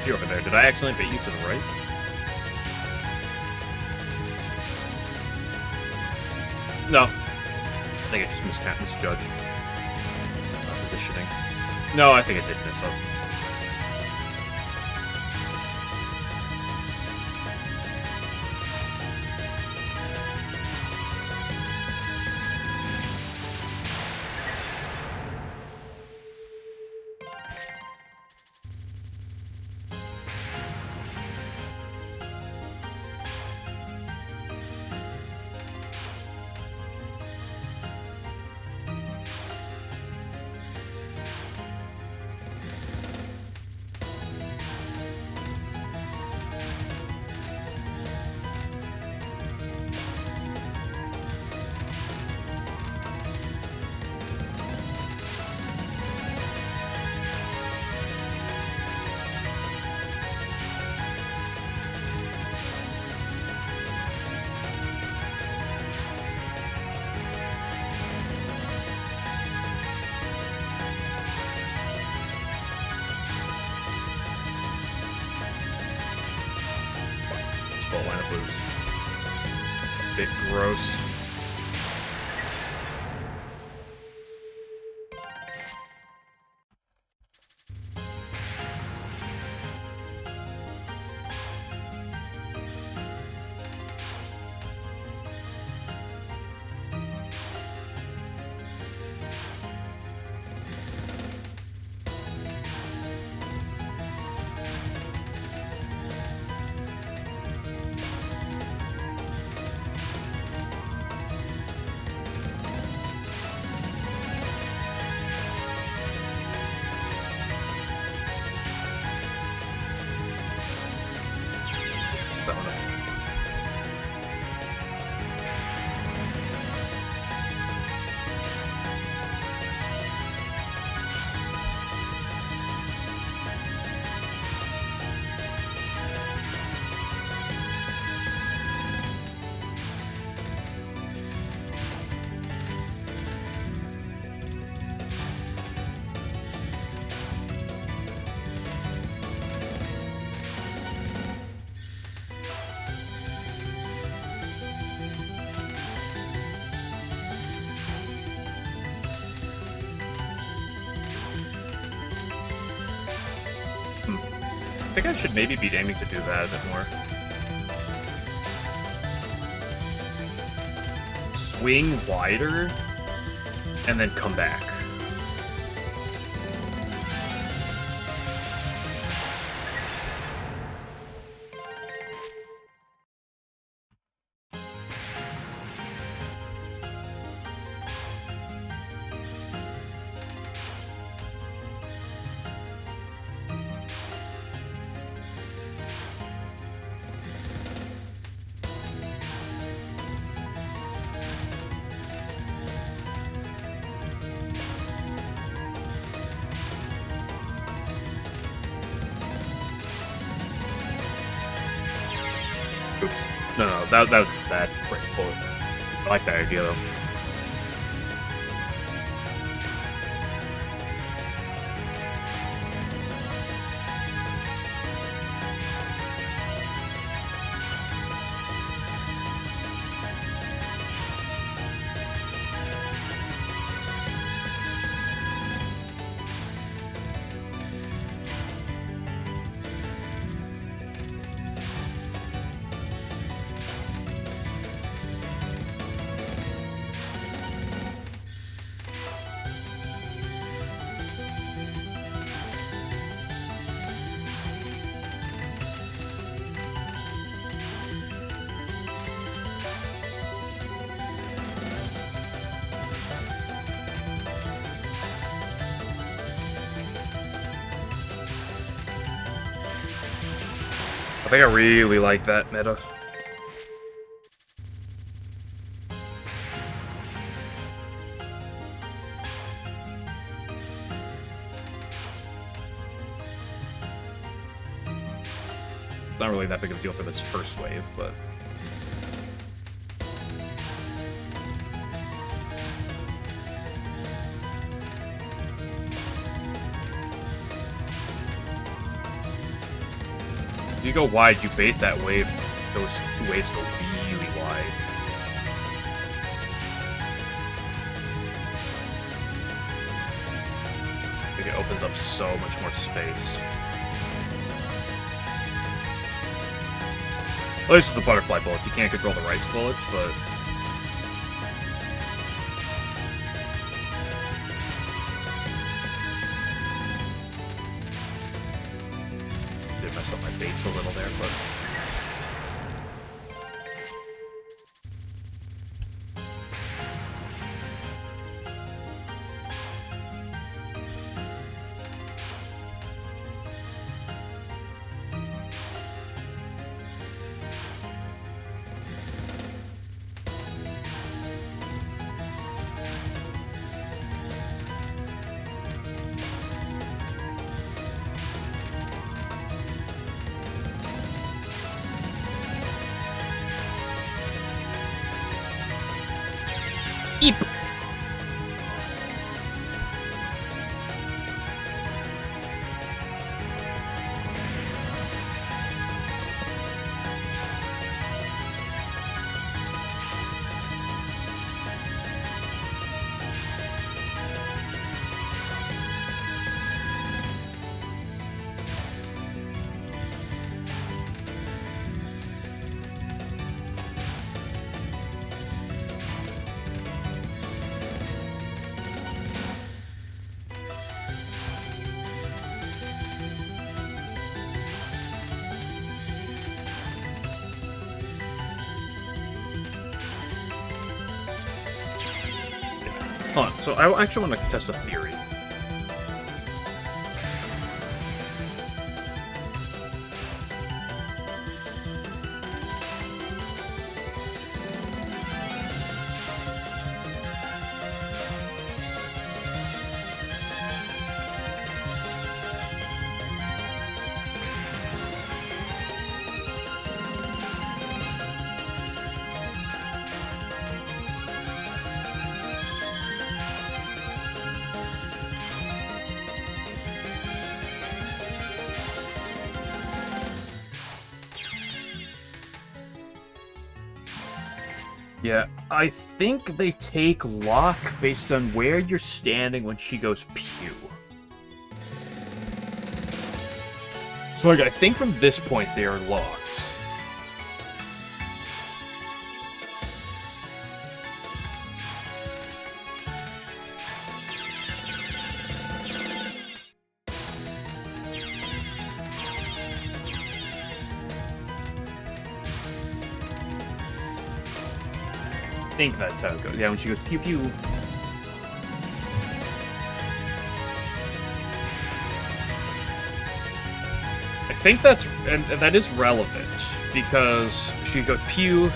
you're over there. Did I accidentally bait you to the right? No. I think I just misjudged. Positioning. No, I think I did miss up. This lineup was a bit gross. That one up. I think I should maybe be aiming to do that a bit more. Swing wider, and then come back. Oops. No, that was bad. Right, forward. I like that idea, though. I think I really like that meta. It's not really that big of a deal for this first wave, but... If you go wide, you bait that wave. Those two waves go really wide. I think it opens up so much more space. At least with the butterfly bullets, you can't control the rice bullets, but... Did mess up my baits a little there, but... Eep! Hold on, so I actually want to test a theory. Yeah, I think they take lock based on where you're standing when she goes pew. So, like, I think from this point they are locked. I think that's how it goes. Yeah, when she goes pew pew. I think that's, and that is relevant, because she goes pew,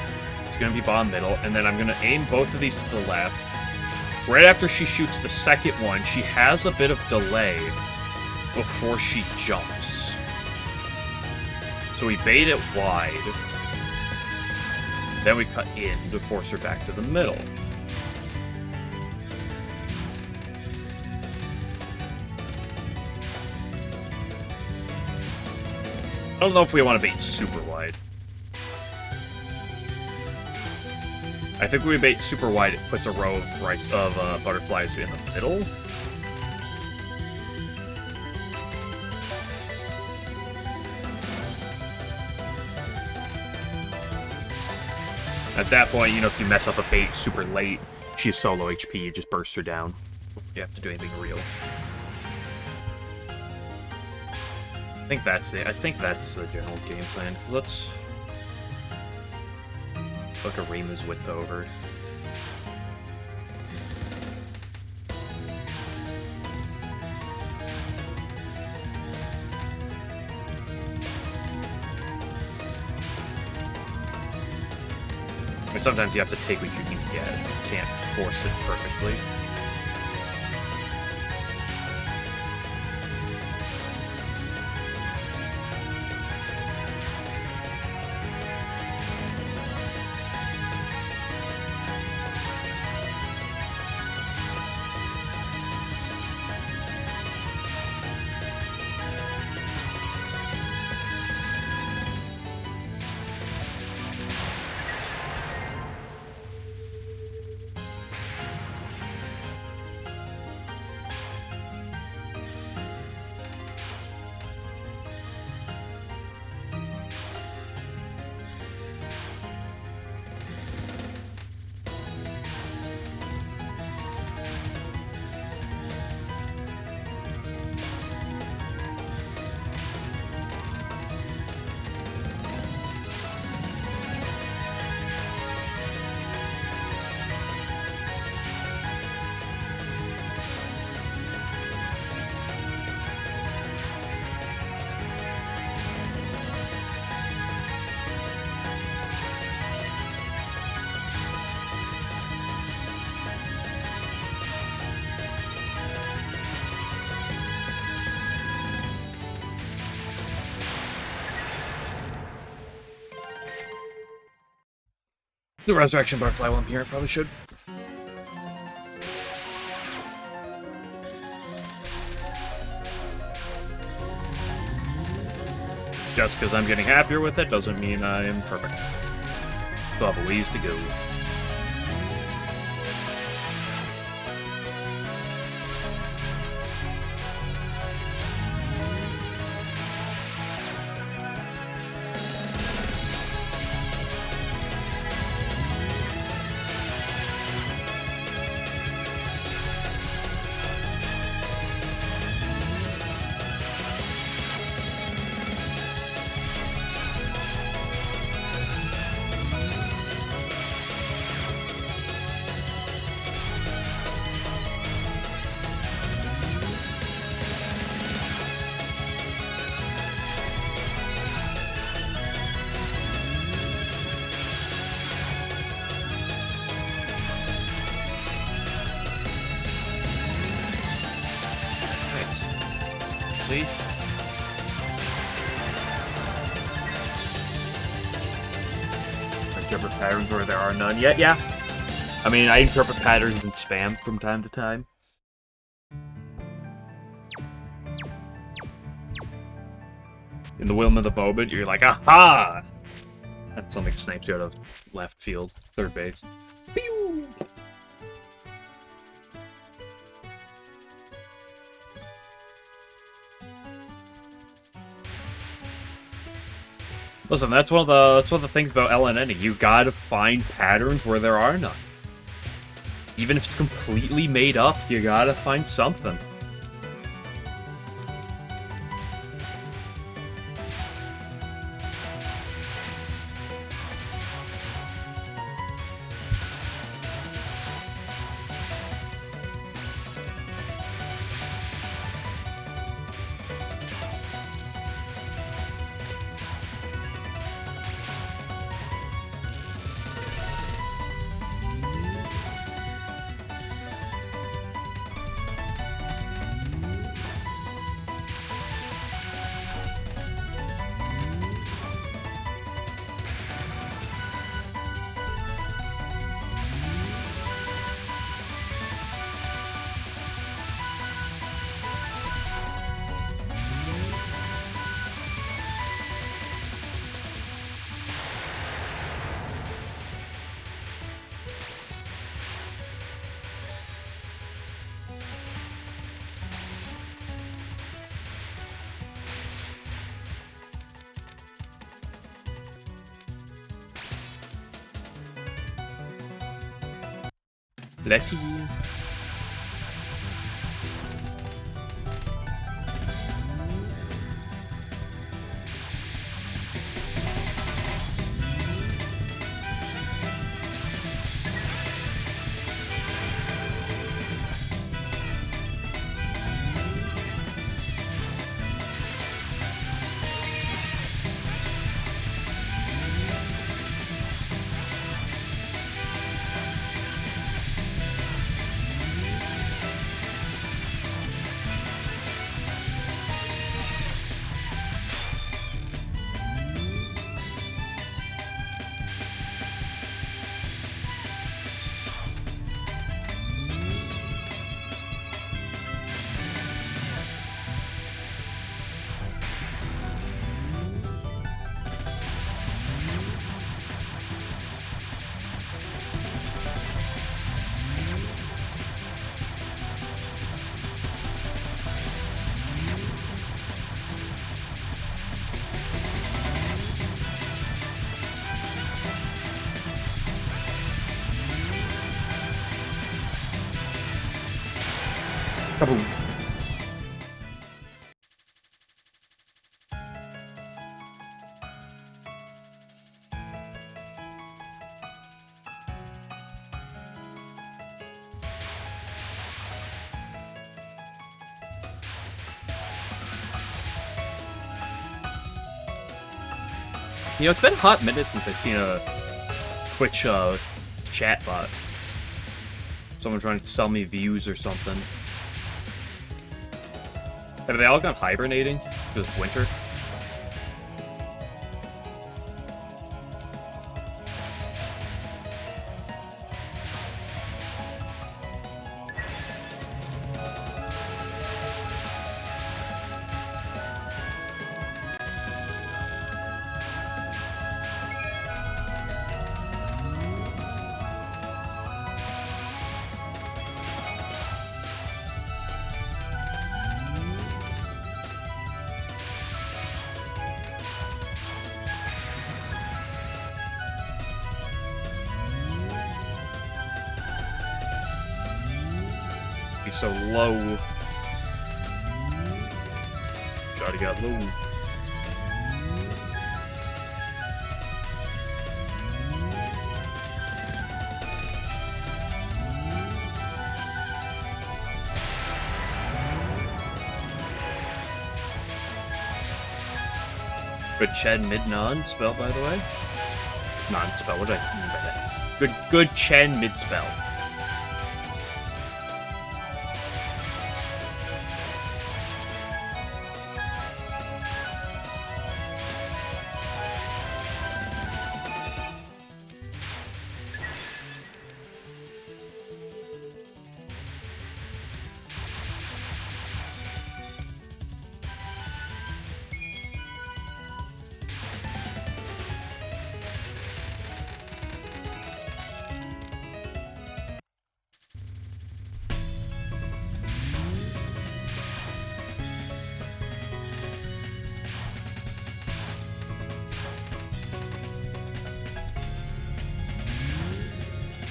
it's going to be bottom middle, and then I'm going to aim both of these to the left. Right after she shoots the second one, she has a bit of delay before she jumps. So we bait it wide. Then we cut in to force her back to the middle. I don't know if we want to bait super wide. I think when we bait super wide, it puts a row of butterflies in the middle. At that point, you know, if you mess up a bait super late, she's so low HP, you just burst her down. You have to do anything real. I think that's the general game plan. So let's look at Rimu's width over. I mean, sometimes you have to take what you can get. You can't force it perfectly. The Resurrection Butterfly while I'm here, I probably should. Just because I'm getting happier with it doesn't mean I am perfect. Still have a ways to go. Interpret patterns where there are none yet. Yeah. I mean, I interpret patterns and spam from time to time. In the Wilma the Bobit, you're like, aha! And something snipes you out of left field, third base. Pew! Listen, that's one of the things about LNN. You gotta find patterns where there are none. Even if it's completely made up, you gotta find something. Letty. Kaboom. You know, it's been a hot minute since I've seen a Twitch chat bot. Someone trying to sell me views or something. Have they all gone hibernating? Because it's winter? So low. Gotta get low. Good Chen mid non spell, by the way. Non spell. What do I mean by that? Good Chen mid spell.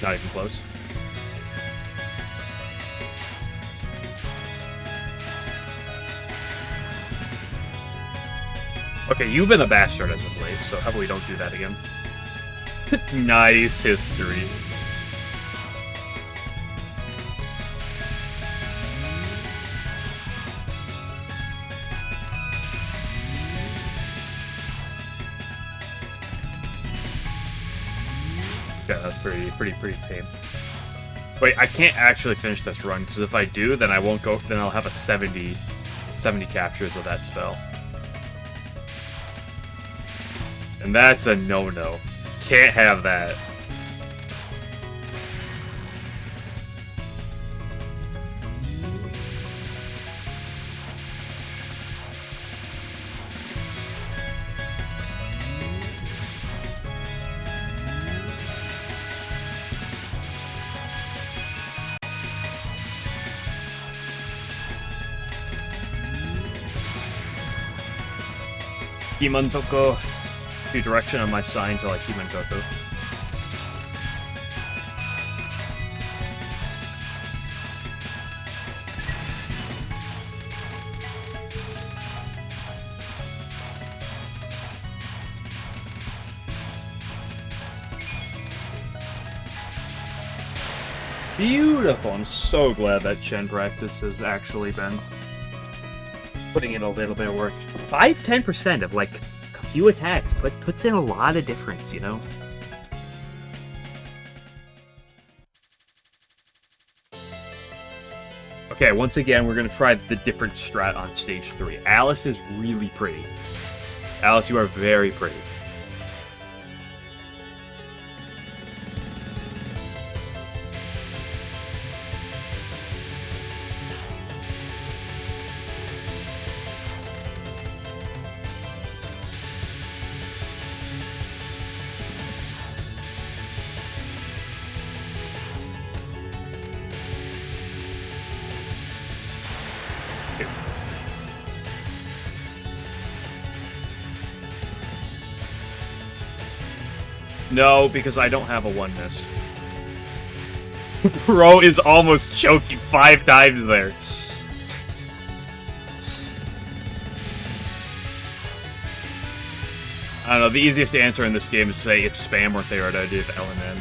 Not even close. Okay, you've been a bastard as of late, so how about we don't do that again? Nice history. Okay, that's pretty tame. Wait, I can't actually finish this run, because if I do, then I won't go, then I'll have a 70 captures with that spell. And that's a no-no. Can't have that. Himantoko. Do direction on my sign to like Himantoko. Beautiful. I'm so glad that Chen practice has actually been putting in a little bit of work. 5-10% of, like, a few attacks puts in a lot of difference, you know? Okay, once again, we're going to try the different strat on stage 3. Alice is really pretty. Alice, you are very pretty. No, because I don't have a one-miss. Bro is almost choking 5 times there. I don't know, the easiest answer in this game is to say if spam weren't there, I'd have LNN.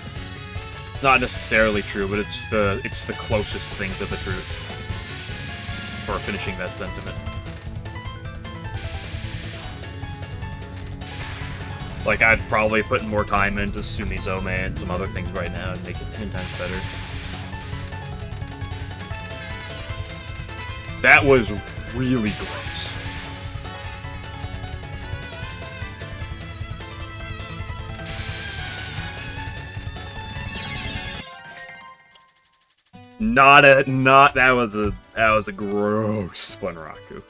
It's not necessarily true, but it's the closest thing to the truth for finishing that sentiment. Like, I'd probably put more time into Sumizome and some other things right now and make it 10 times better. That was really gross. That was a gross Splenraku.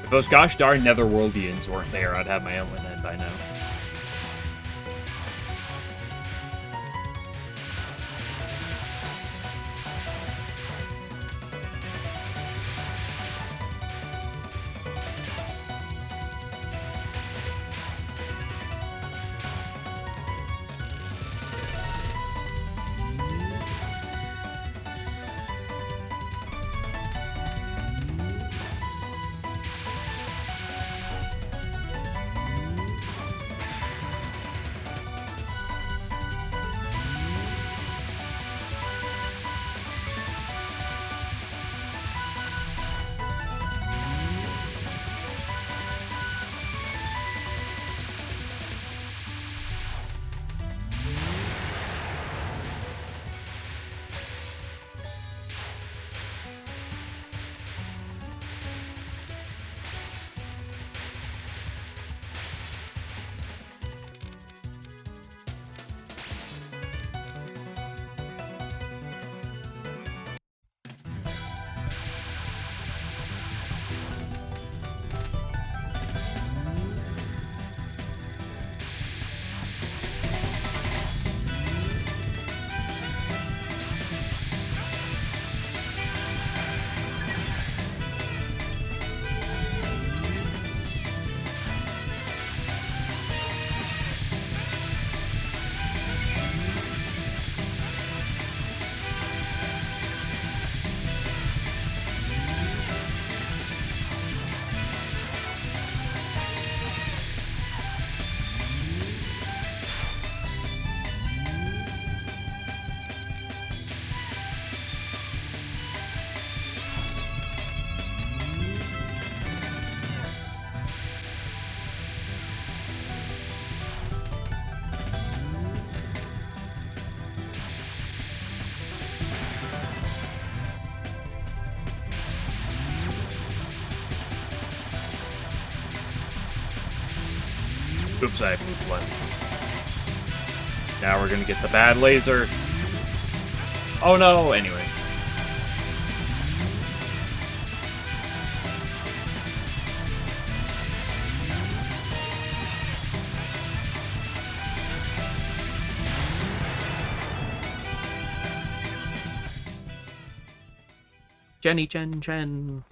If those gosh darn Netherworldians weren't there, I'd have my LNN by now. Oops, I moved left. Now we're gonna get the bad laser. Oh no, anyway. Jenny Chen.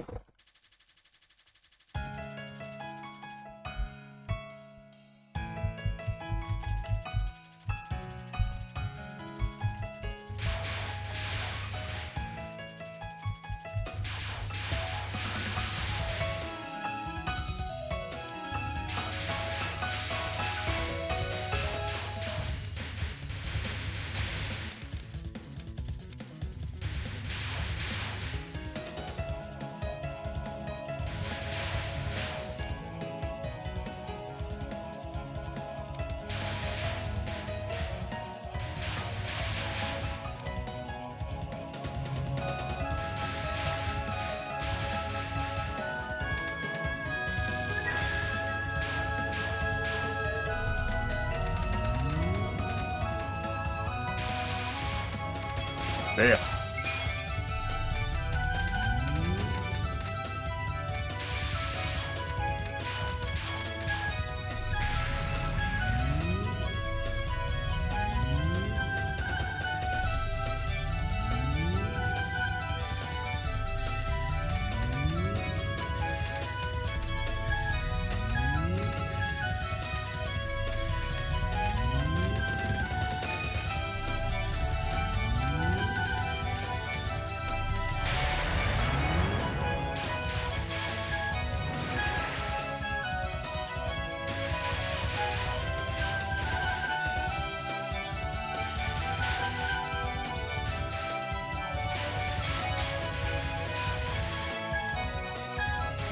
Yeah.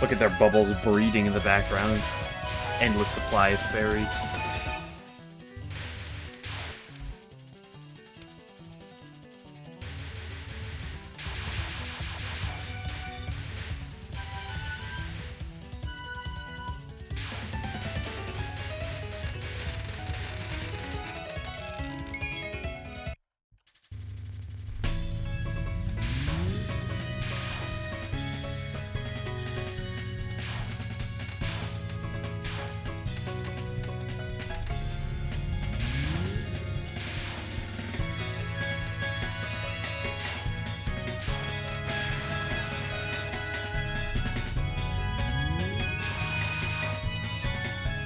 Look at their bubbles breeding in the background. Endless supply of fairies.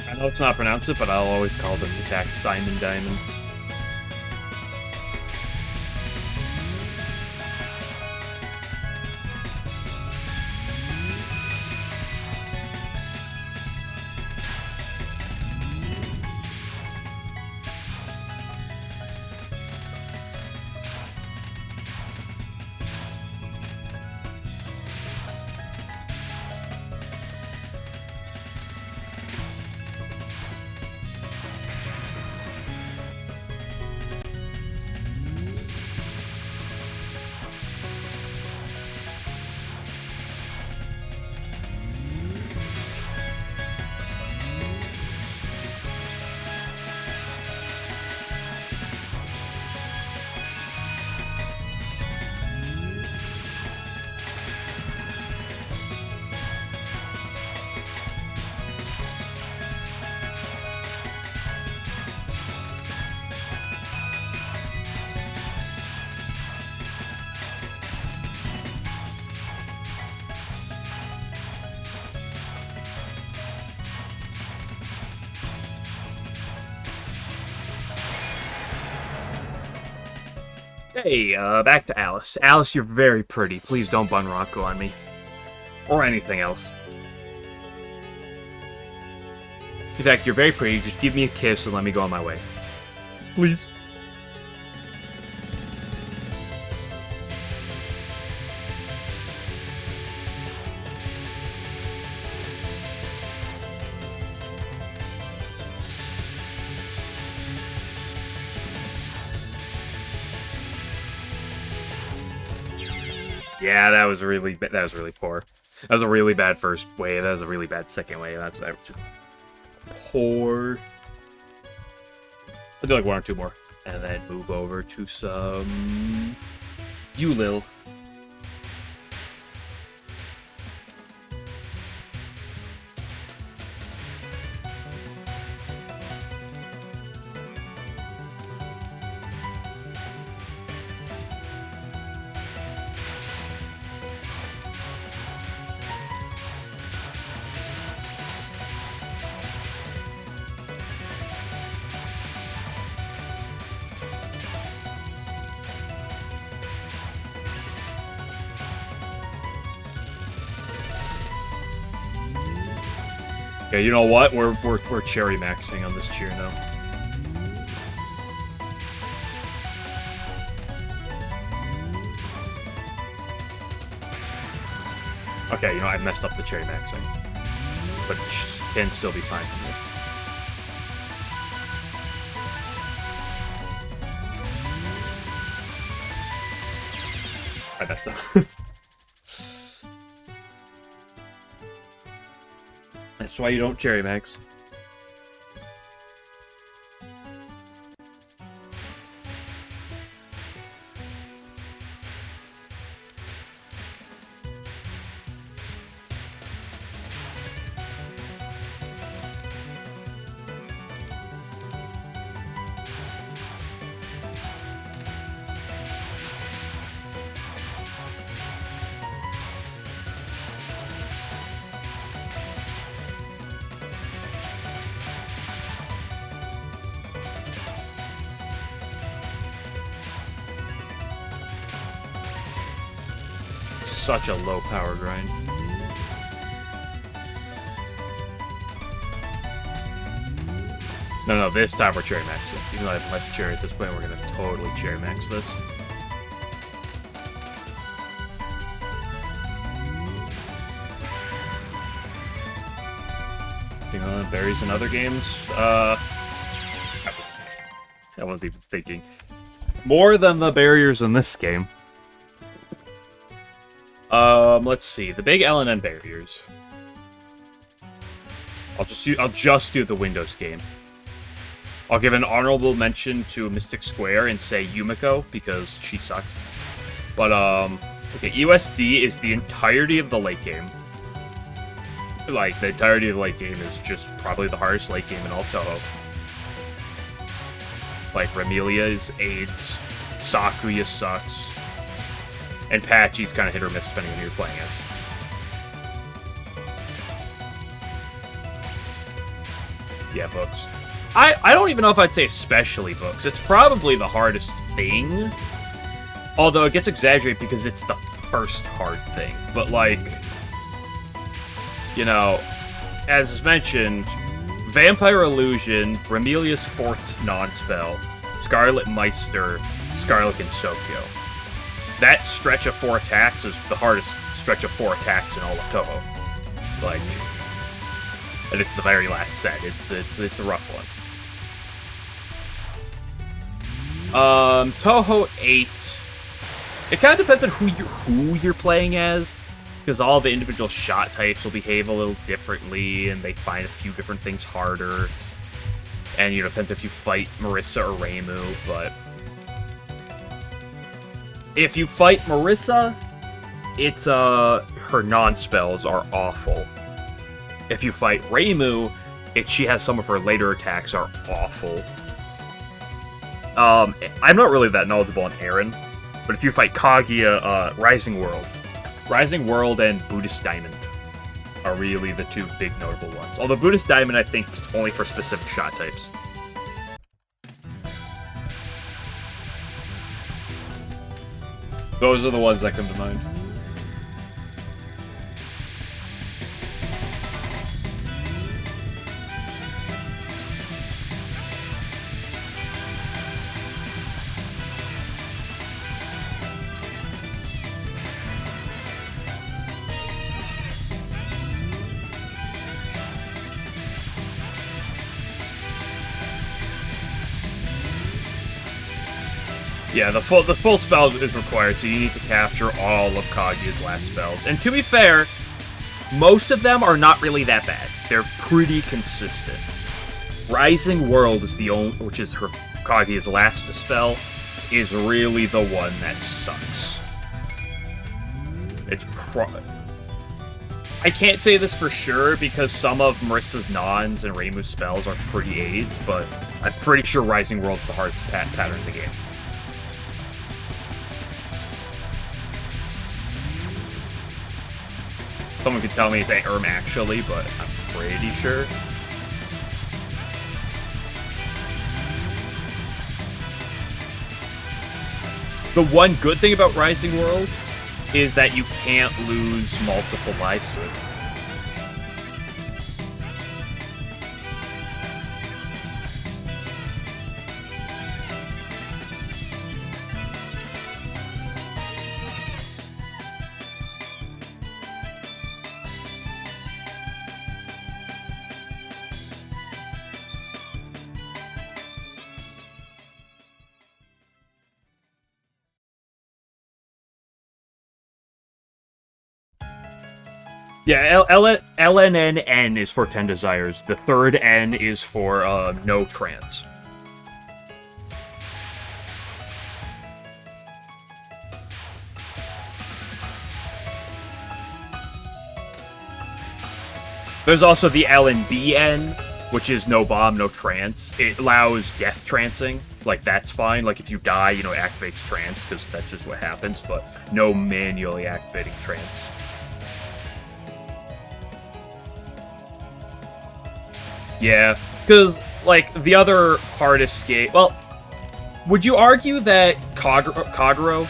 I know it's not pronounced it, but I'll always call this attack Simon Diamond. Hey, back to Alice. Alice, you're very pretty. Please don't bun Rocco on me. Or anything else. In fact, you're very pretty. Just give me a kiss and let me go on my way. Please. Yeah, that was really poor. That was a really bad first wave. That was a really bad second wave. That's poor. I'll do like one or two more, and then move over to some Ulil. Okay, you know what? We're cherry maxing on this cheer now. Okay, you know I messed up the cherry maxing, but it can still be fine for me. I messed up. That's why you don't cherry max. such a low power grind. No, this time we're cherry maxing. Even though I have less cherry at this point, we're gonna totally cherry max this. Berries in other games. I wasn't even thinking. More than the barriers in this game. Let's see. The big LNN barriers. I'll just do the Windows game. I'll give an honorable mention to Mystic Square and say Yumiko, because she sucks. But, okay, USD is the entirety of the late game. Like, the entirety of the late game is just probably the hardest late game in all Touhou. Like, Remelia is AIDS, Sakuya sucks, and Patchy's kind of hit or miss depending on who you're playing as. Yeah, books. I don't even know if I'd say especially books. It's probably the hardest thing. Although it gets exaggerated because it's the first hard thing. But, like, you know, as mentioned, Vampire Illusion, Remelia's 4th non-spell, Scarlet Meister, Scarlet and Sokyo. That stretch of 4 attacks is the hardest stretch of 4 attacks in all of Touhou. Like, and it's the very last set. It's a rough one. Touhou 8. It kind of depends on who you're playing as, because all the individual shot types will behave a little differently, and they find a few different things harder. And, you know, it depends if you fight Marissa or Reimu, but if you fight Marissa, it's, her non-spells are awful. If you fight Reimu, she has some of her later attacks are awful. I'm not really that knowledgeable on Aaron, but if you fight Kaguya, Rising World and Buddhist Diamond are really the 2 big notable ones. Although Buddhist Diamond, I think, is only for specific shot types. Those are the ones that come to mind. Yeah, the full spell is required, so you need to capture all of Kaguya's last spells. And to be fair, most of them are not really that bad. They're pretty consistent. Rising World is the only, which is her Kaguya's last spell, is really the one that sucks. It's I can't say this for sure because some of Marissa's Nons and Reimu's spells are pretty AIDS, but I'm pretty sure Rising World's the hardest pattern in the game. Someone could tell me it's actually, but I'm pretty sure. The one good thing about Rising World is that you can't lose multiple lives to it. Yeah, LNN is for 10 desires. The third N is for no trance. There's also the LNBN, which is no bomb, no trance. It allows death trancing. Like, that's fine. Like, if you die, you know, it activates trance, because that's just what happens, but no manually activating trance. Yeah, because, like, the other hardest game... Well, would you argue that Kagero...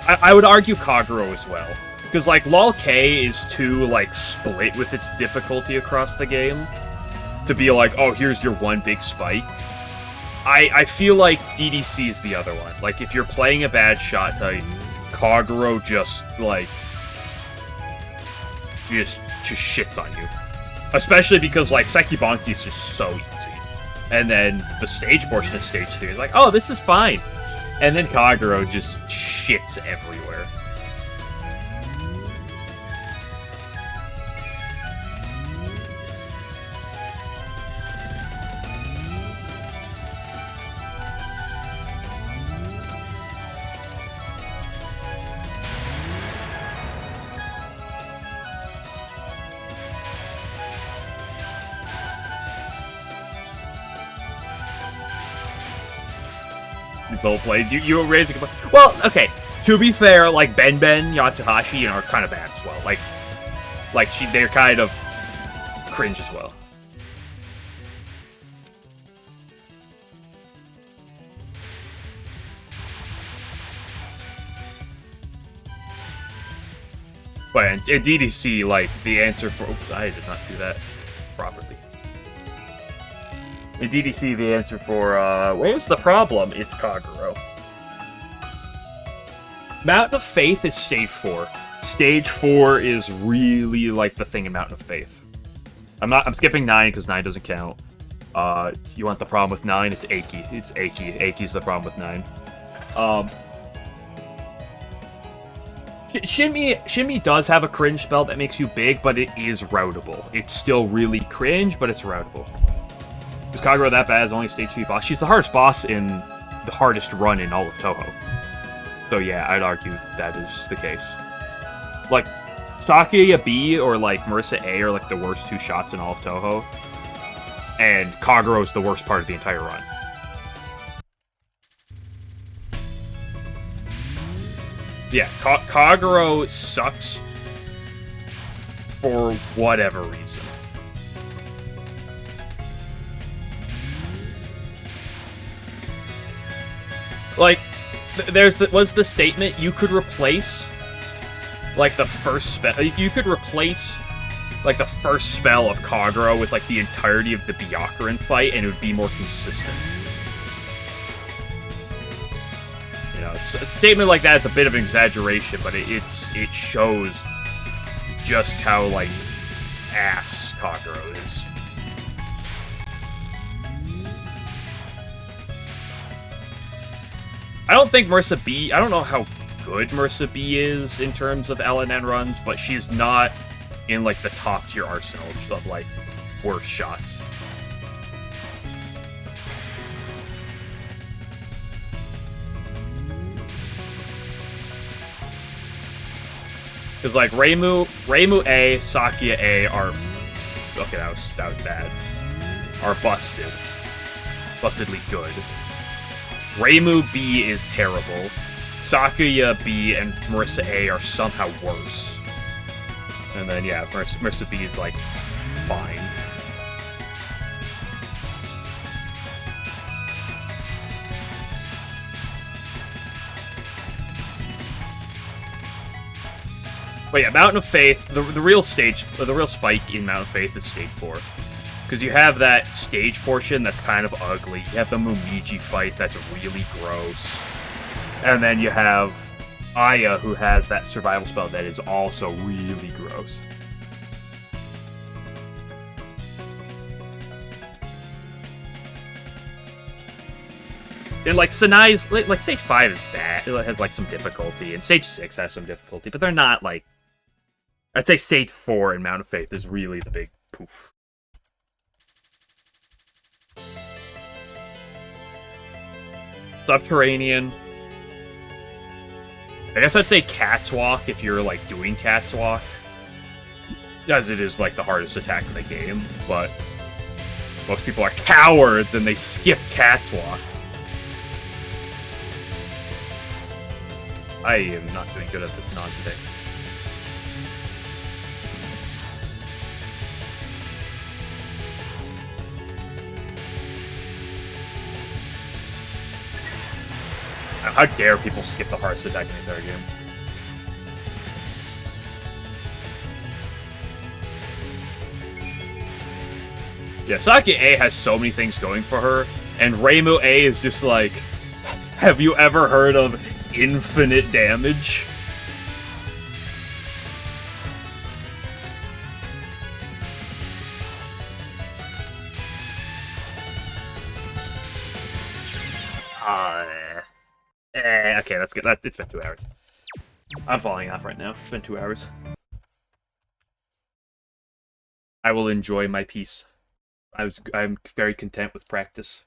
I would argue Kagero as well. Because, like, LOL K is too, like, split with its difficulty across the game. To be like, oh, here's your one big spike. I feel like DDC is the other one. Like, if you're playing a bad shot type, Kagero just, like... just shits on you. Especially because, like, Sekibanki is just so easy. And then the stage portion of stage 2 is like, oh, this is fine. And then Kagero just shits everywhere. Both played. You raised a complaint. Well, okay. To be fair, like Ben, Yatsuhashi, are kind of bad as well. They're kind of cringe as well. But in DDC, like the answer for oops, I did not do that properly. In DDC, the answer for, what was the problem? It's Kagero. Mountain of Faith is Stage 4. Stage 4 is really, like, the thing in Mountain of Faith. I'm skipping 9 because 9 doesn't count. You want the problem with 9? It's Aiki. It's Aiki. Aiki's the problem with 9. Shinmi does have a cringe spell that makes you big, but it is routable. It's still really cringe, but it's routable. Is Kagero that bad as only stage 3 boss? She's the hardest boss in the hardest run in all of Touhou. So yeah, I'd argue that is the case. Like, Sakuya B or like Marissa A are like the worst 2 shots in all of Touhou. And Kagero's the worst part of the entire run. Yeah, Kagero sucks for whatever reason. Like, was the statement you could replace, like, the first spell. You could replace, like, the first spell of Kagero with, like, the entirety of the Byakuran fight, and it would be more consistent. You know, a statement like that is a bit of an exaggeration, but it shows just how, like, ass Kagero is. I don't think Marissa B... I don't know how good Marissa B is in terms of LNN runs, but she's not in, like, the top-tier arsenal of, like, worst shots. Because, like, Reimu A, Sakuya A are... Okay, that was bad. Are busted. Bustedly good. Reimu B is terrible. Sakuya B and Marissa A are somehow worse. And then, yeah, Marissa B is, like, fine. But yeah, Mountain of Faith, the real spike in Mountain of Faith is Stage 4. Because you have that stage portion that's kind of ugly. You have the Mumiji fight that's really gross. And then you have Aya, who has that survival spell that is also really gross. And, like, Sanai's... Like, Stage 5 is bad. It has, like, some difficulty. And Stage 6 has some difficulty. But they're not, like... I'd say Stage 4 in Mountain of Faith is really the big poof. Subterranean. I guess I'd say Cat's Walk if you're, like, doing Cat's Walk. As it is, like, the hardest attack in the game. But most people are cowards and they skip Cat's Walk. I am not doing good at this non-today. How dare people skip the hardest attack in the entire game? Yeah, Saki A has so many things going for her, and Reimu A is just like, have you ever heard of infinite damage? Okay, that's good. It's been 2 hours. I'm falling off right now. It's been 2 hours. I will enjoy my peace. I'm very content with practice.